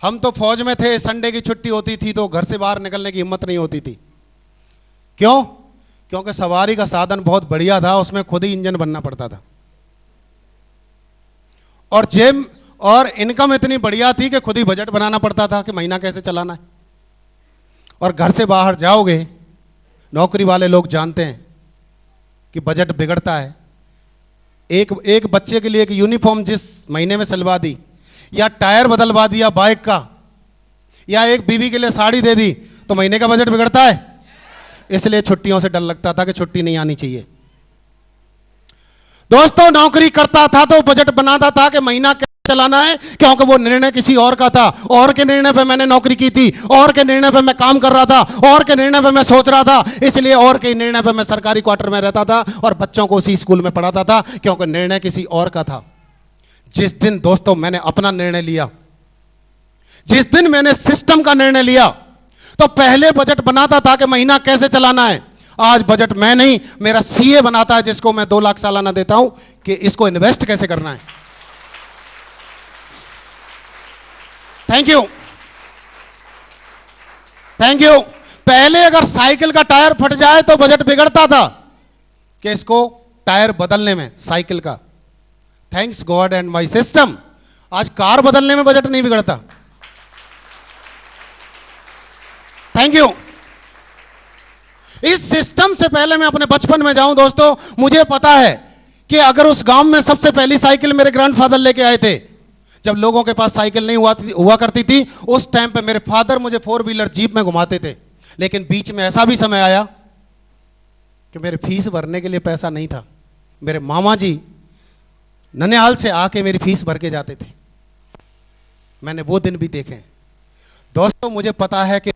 S8: हम तो फौज में थे, संडे की छुट्टी होती थी तो घर से बाहर निकलने की हिम्मत नहीं होती थी। क्यों? क्योंकि सवारी का साधन बहुत बढ़िया था, उसमें खुद ही इंजन बनना पड़ता था, और जेब और इनकम इतनी बढ़िया थी कि खुद ही बजट बनाना पड़ता था कि महीना कैसे चलाना है। और घर से बाहर जाओगे, नौकरी वाले लोग जानते हैं कि बजट बिगड़ता है। एक बच्चे के लिए एक यूनिफॉर्म जिस महीने में सिलवा दी, या टायर बदलवा दिया बाइक का, या एक बीवी के लिए साड़ी दे दी, तो महीने का बजट बिगड़ता है। इसलिए छुट्टियों से डर लगता था कि छुट्टी नहीं आनी चाहिए। दोस्तों नौकरी करता था तो बजट बनाता था कि महीना कैसे चलाना है, क्योंकि वो निर्णय किसी और का था, और के निर्णय पे मैंने नौकरी की थी, और के निर्णय पे मैं काम कर रहा था, और के निर्णय पे मैं सोच रहा था, इसलिए और के निर्णय पे मैं सरकारी क्वार्टर में रहता था और बच्चों को उसी स्कूल में पढ़ाता था, क्योंकि निर्णय किसी और का था। जिस दिन दोस्तों मैंने अपना निर्णय लिया, जिस दिन मैंने सिस्टम का निर्णय लिया, तो पहले बजट बनाता था कि महीना कैसे चलाना है। आज बजट मैं नहीं, मेरा सीए बनाता है, जिसको मैं 2 लाख सालाना देता हूं कि इसको इन्वेस्ट कैसे करना है। Thank you, thank you. पहले अगर साइकिल का टायर फट जाए तो बजट बिगड़ता था कि इसको टायर बदलने में साइकिल का। Thanks God and my system, आज कार बदलने में बजट नहीं बिगड़ता। Thank you. इस सिस्टम से पहले मैं अपने बचपन में जाऊं दोस्तों, मुझे पता है कि अगर उस गांव में सबसे पहली साइकिल मेरे ग्रैंडफादर लेके आए थे, जब लोगों के पास साइकिल नहीं हुआ करती थी, उस टाइम पे मेरे फादर मुझे 4 व्हीलर जीप में घुमाते थे। लेकिन बीच में ऐसा भी समय आया कि मेरे फीस भरने के लिए पैसा नहीं था। मेरे मामा जी ननिहाल से आके मेरी फीस भर के जाते थे। मैंने वो दिन भी देखे। दोस्तों मुझे पता है कि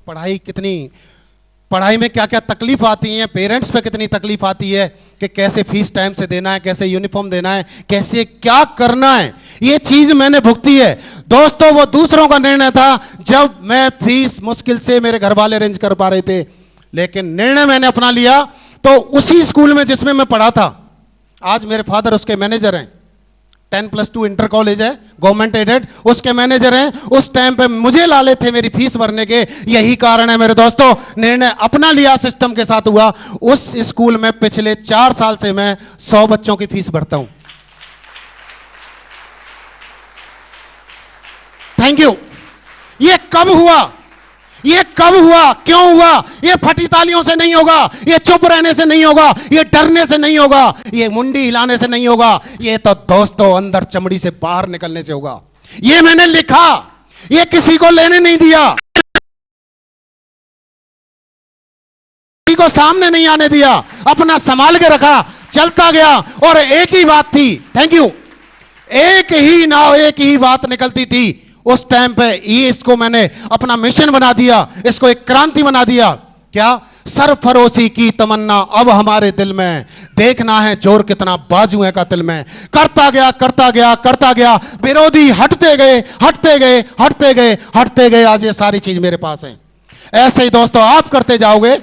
S8: पढ़ाई में क्या क्या तकलीफ आती है, पेरेंट्स पे कितनी तकलीफ आती है कि कैसे फीस टाइम से देना है, कैसे यूनिफॉर्म देना है, कैसे क्या करना है, ये चीज मैंने भुगती है। दोस्तों वो दूसरों का निर्णय था, जब मैं फीस मुश्किल से मेरे घर वाले अरेंज कर पा रहे थे, लेकिन निर्णय मैंने अपना लिया। तो उसी स्कूल में जिसमें मैं पढ़ा था, आज मेरे फादर उसके मैनेजर हैं। 10+2 इंटर कॉलेज है, गवर्नमेंट एडेड, उसके मैनेजर हैं। उस टाइम पे मुझे लाले थे मेरी फीस भरने के। यही कारण है मेरे दोस्तों, निर्णय अपना लिया सिस्टम के साथ हुआ। उस स्कूल में पिछले 4 साल से मैं 100 बच्चों की फीस भरता हूं। Thank you. ये कब हुआ? ये कब हुआ? क्यों हुआ? ये फटी तालियों से नहीं होगा, ये चुप रहने से नहीं होगा, ये डरने से नहीं होगा, ये मुंडी हिलाने से नहीं होगा। ये तो दोस्तों अंदर चमड़ी से बाहर निकलने से होगा। ये मैंने लिखा, ये किसी को लेने नहीं दिया, किसी को सामने नहीं आने दिया, अपना संभाल के रखा, चलता गया। और एक ही बात थी, थैंक यू, एक ही नाव, एक ही बात निकलती थी उस टाइम पे। ये इसको मैंने अपना मिशन बना दिया, इसको एक क्रांति बना दिया। क्या? सरफरोशी की तमन्ना अब हमारे दिल में, देखना है जोर कितना बाजू है कातिल में। करता गया, करता गया, करता गया, विरोधी हटते गए, हटते गए, हटते गए, हटते गए। आज ये सारी चीज मेरे पास है। ऐसे ही दोस्तों आप करते जाओगे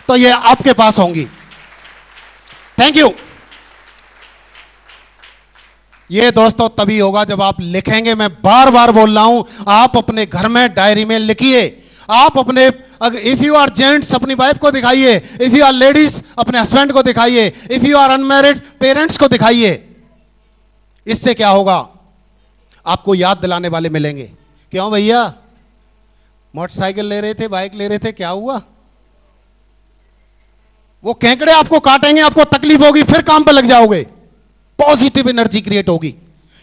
S8: तो ये आपके पास होंगी। Thank you. ये दोस्तों तभी होगा जब आप लिखेंगे। मैं बार बार बोल रहा हूं, आप अपने घर में डायरी में लिखिए। आप अपने, इफ यू आर जेंट्स अपनी वाइफ को दिखाइए, इफ यू आर लेडीज अपने हस्बैंड को दिखाइए, if you are unmarried parents को दिखाइए। इससे क्या होगा? आपको याद दिलाने वाले मिलेंगे। क्यों भैया मोटरसाइकिल ले रहे थे, बाइक ले रहे थे, क्या हुआ? वो केकड़े आपको काटेंगे, आपको तकलीफ होगी, फिर काम पर लग जाओगे, पॉजिटिव एनर्जी क्रिएट होगी।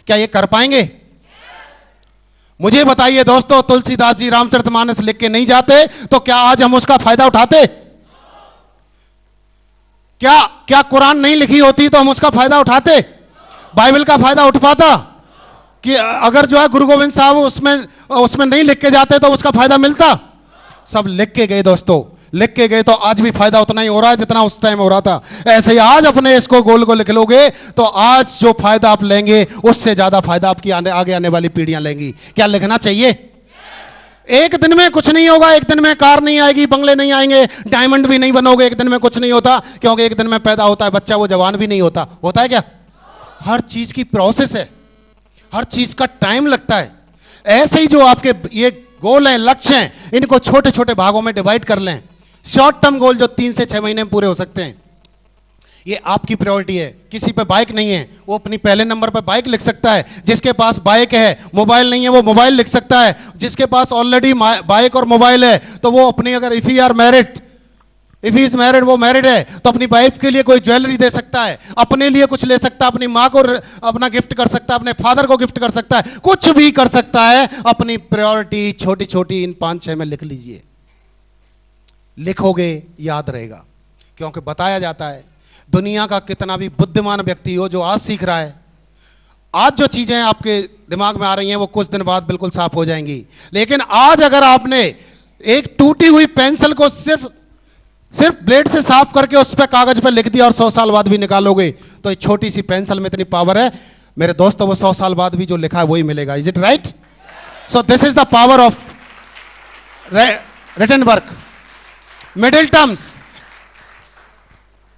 S8: क्या ये कर पाएंगे? मुझे बताइए दोस्तों, तुलसीदास जी रामचरितमानस लिख के नहीं जाते तो क्या आज हम उसका फायदा उठाते? क्या कुरान नहीं लिखी होती तो हम उसका फायदा उठाते? बाइबल का फायदा उठ पाता? कि अगर जो है गुरु गोविंद साहब उसमें नहीं लिख के जाते तो उसका फायदा मिलता? सब लिख के गए दोस्तों, लिख के गए, तो आज भी फायदा उतना ही हो रहा है जितना उस टाइम हो रहा था। ऐसे ही आज अपने इसको गोल को लिख लोगे तो आज जो फायदा आप लेंगे उससे ज्यादा फायदा आपकी आगे आने वाली पीढ़ियां लेंगी। क्या लिखना चाहिए? एक दिन में कुछ नहीं होगा, एक दिन में कार नहीं आएगी, बंगले नहीं आएंगे, डायमंड भी नहीं बनोगे, एक दिन में कुछ नहीं होता, क्योंकि एक दिन में पैदा होता है बच्चा, वो जवान भी नहीं होता। होता है क्या? हर चीज की प्रोसेस है, हर चीज का टाइम लगता है। ऐसे ही जो आपके ये गोल हैं, लक्ष्य हैं, इनको छोटे छोटे भागों में डिवाइड कर लें। शॉर्ट टर्म गोल जो 3 से 6 महीने में पूरे हो सकते हैं, ये आपकी प्रायोरिटी है। किसी पे बाइक नहीं है, वो अपनी पहले नंबर पे बाइक लिख सकता है। जिसके पास बाइक है, मोबाइल नहीं है, वो मोबाइल लिख सकता है। जिसके पास ऑलरेडी बाइक और मोबाइल है तो वो अपनी, अगर इफ ही इज मैरिड, वो मैरिड है तो अपनी वाइफ के लिए कोई ज्वेलरी दे सकता है, अपने लिए कुछ ले सकता है, अपनी माँ को अपना गिफ्ट कर सकता है, अपने फादर को गिफ्ट कर सकता है, कुछ भी कर सकता है। अपनी प्रायोरिटी छोटी छोटी इन 5-6 में लिख लीजिए। लिखोगे याद रहेगा, क्योंकि बताया जाता है दुनिया का कितना भी बुद्धिमान व्यक्ति हो जो आज सीख रहा है, आज जो चीजें आपके दिमाग में आ रही हैं वो कुछ दिन बाद बिल्कुल साफ हो जाएंगी। लेकिन आज अगर आपने एक टूटी हुई पेंसिल को सिर्फ ब्लेड से साफ करके उस पर कागज पे लिख दिया और 100 साल बाद भी निकालोगे तो एक छोटी सी पेंसिल में इतनी पावर है मेरे दोस्तों, वो 100 साल बाद भी जो लिखा है वही मिलेगा। Is it right? So this is the power of written work. Middle terms,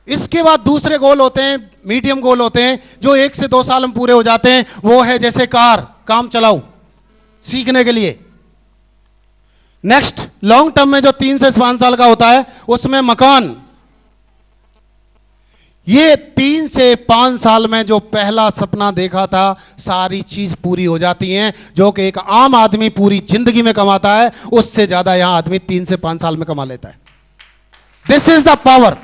S8: इसके बाद दूसरे गोल होते हैं, मीडियम गोल होते हैं, जो 1 से 2 साल में पूरे हो जाते हैं। वो है जैसे कार, काम चलाओ सीखने के लिए। नेक्स्ट लॉन्ग टर्म में जो 3 से 5 साल का होता है, उसमें मकान। ये 3 से 5 साल में जो पहला सपना देखा था, सारी चीज पूरी हो जाती हैं, जो कि एक आम आदमी पूरी जिंदगी में कमाता है, उससे ज्यादा यहां आदमी 3 से 5 साल में कमा लेता है। This is the power.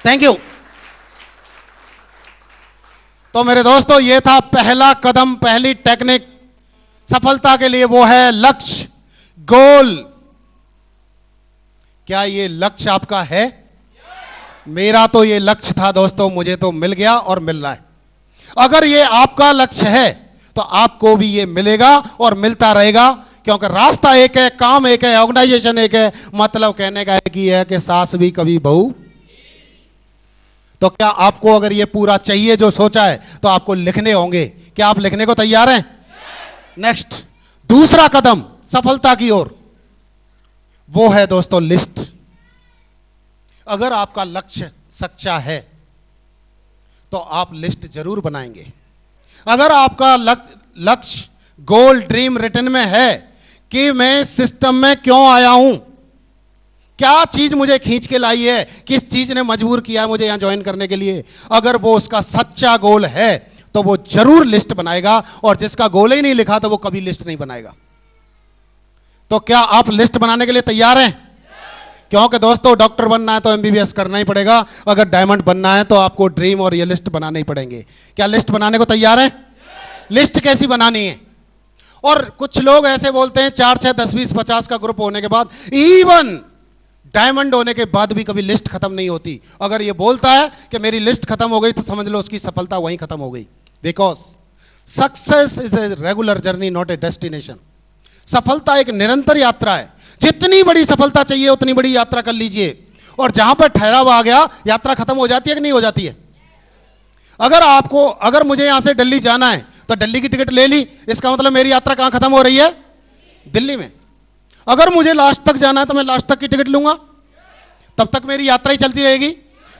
S8: Thank you. तो मेरे दोस्तों, यह था पहला कदम, पहली टेक्निक सफलता के लिए, वो है लक्ष्य, गोल। क्या ये लक्ष्य आपका है? मेरा तो ये लक्ष्य था दोस्तों, मुझे तो मिल गया और मिल रहा है। अगर ये आपका लक्ष्य है तो आपको भी ये मिलेगा और मिलता रहेगा, क्योंकि रास्ता एक है, काम एक है, ऑर्गेनाइजेशन एक है। मतलब कहने का एक ही है कि सास भी कभी बहू। तो क्या आपको अगर ये पूरा चाहिए जो सोचा है तो आपको लिखने होंगे। क्या आप लिखने को तैयार हैं? नेक्स्ट दूसरा कदम सफलता की ओर, वो है दोस्तों लिस्ट। अगर आपका लक्ष्य सच्चा है तो आप लिस्ट जरूर बनाएंगे। अगर आपका लक्ष्य, गोल, ड्रीम रिटन में है कि मैं सिस्टम में क्यों आया हूं, क्या चीज मुझे खींच के लाई है, किस चीज ने मजबूर किया है मुझे यहां ज्वाइन करने के लिए, अगर वो उसका सच्चा गोल है तो वो जरूर लिस्ट बनाएगा। और जिसका गोल ही नहीं लिखा तो वो कभी लिस्ट नहीं बनाएगा। तो क्या आप लिस्ट बनाने के लिए तैयार हैं? क्योंकि दोस्तों डॉक्टर बनना है तो एमबीबीएस करना ही पड़ेगा, अगर डायमंड बनना है तो आपको ड्रीम और ये लिस्ट बनाने ही पड़ेंगे। क्या लिस्ट बनाने को तैयार हैं? लिस्ट कैसी बनानी है? और कुछ लोग ऐसे बोलते हैं 4, 6, 10, 20, 50 का ग्रुप होने के बाद, इवन डायमंड होने के बाद भी कभी लिस्ट खत्म नहीं होती। अगर ये बोलता है कि मेरी लिस्ट खत्म हो गई तो समझ लो उसकी सफलता वहीं खत्म हो गई। Because success is a regular journey, not a destination. सफलता एक निरंतर यात्रा है। जितनी बड़ी सफलता चाहिए उतनी बड़ी यात्रा कर लीजिए, और जहां पर ठहराव आ गया यात्रा खत्म हो जाती है कि नहीं हो जाती है? अगर मुझे यहां से दिल्ली जाना है तो दिल्ली की टिकट ले ली, इसका मतलब मेरी यात्रा कहां खत्म हो रही है? दिल्ली में। अगर मुझे लास्ट तक जाना है तो मैं लास्ट तक की टिकट लूंगा, तब तक मेरी यात्रा ही चलती रहेगी।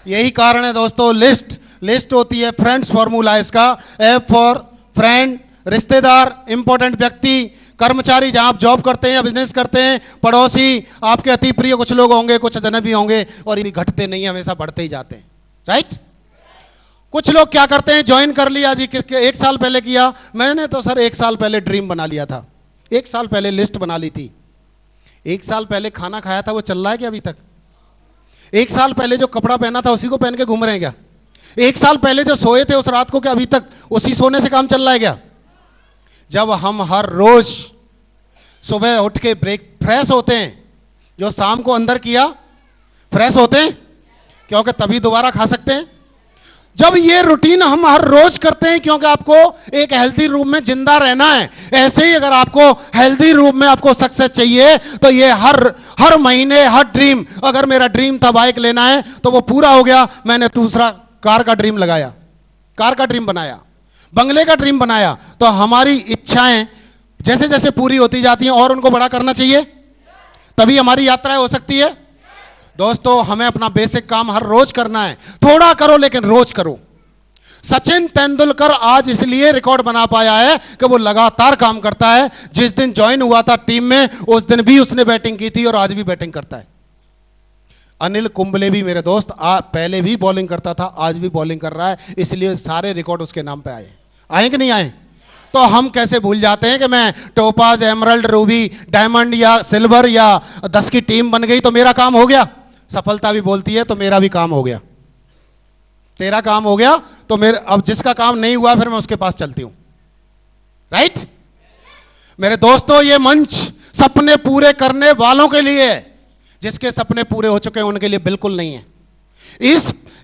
S8: यही कारण है दोस्तों, लिस्ट होती है, फ्रेंड्स फॉर्मूला इसका। एफ फॉर फ्रेंड, रिश्तेदार, इंपॉर्टेंट व्यक्ति, कर्मचारी जहां आप जॉब करते हैं या बिजनेस करते हैं, पड़ोसी, आपके अति प्रिय कुछ लोग होंगे, कुछ अजनबी होंगे, और ये घटते नहीं, हमेशा बढ़ते ही जाते हैं। राइट? कुछ लोग क्या करते हैं, ज्वाइन कर लिया जी, 1 साल पहले किया। मैंने तो सर 1 साल पहले ड्रीम बना लिया था, 1 साल पहले लिस्ट बना ली थी, 1 साल पहले खाना खाया था, वो चल रहा है क्या अभी तक? 1 साल पहले जो कपड़ा पहना था उसी को पहन के घूम रहे हैं क्या? 1 साल पहले जो सोए थे उस रात को क्या अभी तक उसी सोने से काम चल रहा है क्या? जब हम हर रोज सुबह उठ के फ्रेश होते हैं, जो शाम को अंदर किया फ्रेश होते हैं, क्योंकि तभी दोबारा खा सकते हैं। जब ये रूटीन हम हर रोज करते हैं, क्योंकि आपको एक हेल्दी रूप में जिंदा रहना है, ऐसे ही अगर आपको हेल्दी रूप में आपको सक्सेस चाहिए तो ये हर महीने हर ड्रीम, अगर मेरा ड्रीम था बाइक लेना है तो वो पूरा हो गया, मैंने दूसरा कार का ड्रीम लगाया, कार का ड्रीम बनाया, बंगले का ड्रीम बनाया, तो हमारी इच्छाएं जैसे जैसे पूरी होती जाती हैं और उनको बड़ा करना चाहिए, तभी हमारी यात्राएं हो सकती है। दोस्तों, हमें अपना बेसिक काम हर रोज करना है, थोड़ा करो लेकिन रोज करो। सचिन तेंदुलकर आज इसलिए रिकॉर्ड बना पाया है कि वो लगातार काम करता है। जिस दिन ज्वाइन हुआ था टीम में, उस दिन भी उसने बैटिंग की थी और आज भी बैटिंग करता है। अनिल कुंबले भी मेरे दोस्त पहले भी बॉलिंग करता था, आज भी बॉलिंग कर रहा है, इसलिए सारे रिकॉर्ड उसके नाम पे आए कि नहीं आए? तो हम कैसे भूल जाते हैं कि मैं टोपाज, एमरल्ड, रूबी, डायमंड या सिल्वर या 10 की टीम बन गई तो मेरा काम हो गया। सफलता भी बोलती है तो मेरा भी काम हो गया, तेरा काम हो गया तो मेरे, अब जिसका काम नहीं हुआ फिर मैं उसके पास चलती हूं, राइट? मेरे दोस्तों, ये मंच सपने पूरे करने वालों के लिए है, जिसके सपने पूरे हो चुके हैं उनके लिए बिल्कुल नहीं है।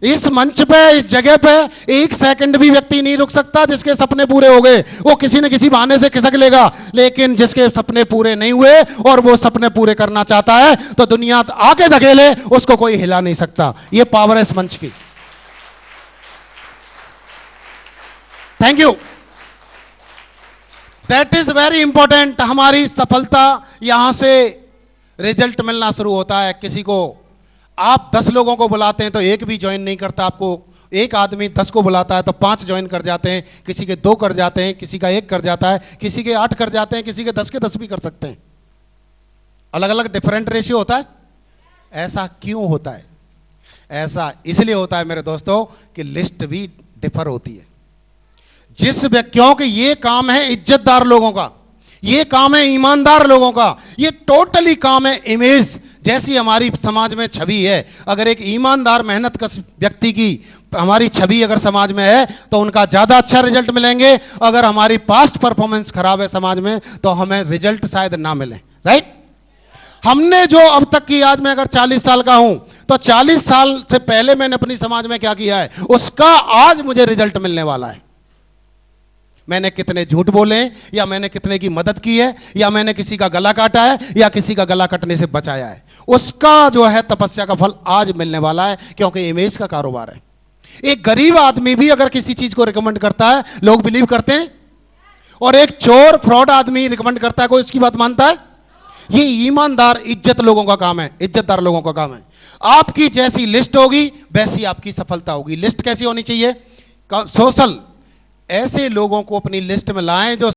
S8: इस मंच पे, इस जगह पे एक सेकंड भी व्यक्ति नहीं रुक सकता जिसके सपने पूरे हो गए, वो किसी न किसी बहाने से खिसक लेगा। लेकिन जिसके सपने पूरे नहीं हुए और वो सपने पूरे करना चाहता है तो दुनिया आके धकेले, उसको कोई हिला नहीं सकता। ये पावर है इस मंच की। Thank you, that is very important. हमारी सफलता यहां से रिजल्ट मिलना शुरू होता है। किसी को आप 10 लोगों को बुलाते हैं तो एक भी ज्वाइन नहीं करता आपको, एक आदमी 10 को बुलाता है तो 5 ज्वाइन कर जाते हैं, किसी के 2 कर जाते हैं, किसी का 1 कर जाता है, किसी के 8 कर जाते हैं, किसी के 10 भी कर सकते हैं। अलग अलग डिफरेंट रेशियो होता है। ऐसा क्यों होता है? ऐसा इसलिए होता है मेरे दोस्तों कि लिस्ट भी डिफर होती है। जिस व्यक्तियों के ये काम है इज्जतदार लोगों का, ये काम है ईमानदार लोगों का, ये टोटली काम है इमेज। जैसी हमारी समाज में छवि है, अगर एक ईमानदार मेहनतकश व्यक्ति की हमारी छवि अगर समाज में है तो उनका ज्यादा अच्छा रिजल्ट मिलेंगे। अगर हमारी पास्ट परफॉर्मेंस खराब है समाज में तो हमें रिजल्ट शायद ना मिले, राइट? हमने जो अब तक की, आज मैं अगर 40 साल का हूं तो 40 साल से पहले मैंने अपनी समाज में क्या किया है उसका आज मुझे रिजल्ट मिलने वाला है। मैंने कितने झूठ बोले, या मैंने कितने की मदद की है, या मैंने किसी का गला काटा है, या किसी का गला कटने से बचाया है, उसका जो है तपस्या का फल आज मिलने वाला है, क्योंकि इमेज का कारोबार है। एक गरीब आदमी भी अगर किसी चीज को रिकमेंड करता है लोग बिलीव करते हैं, और एक चोर फ्रॉड आदमी रिकमेंड करता है कोई उसकी बात मानता है? ये ईमानदार इज्जत लोगों का काम है, इज्जतदार लोगों का काम है। आपकी जैसी लिस्ट होगी वैसी आपकी सफलता होगी। लिस्ट कैसी होनी चाहिए? सोशल, ऐसे लोगों को अपनी लिस्ट में लाएं जो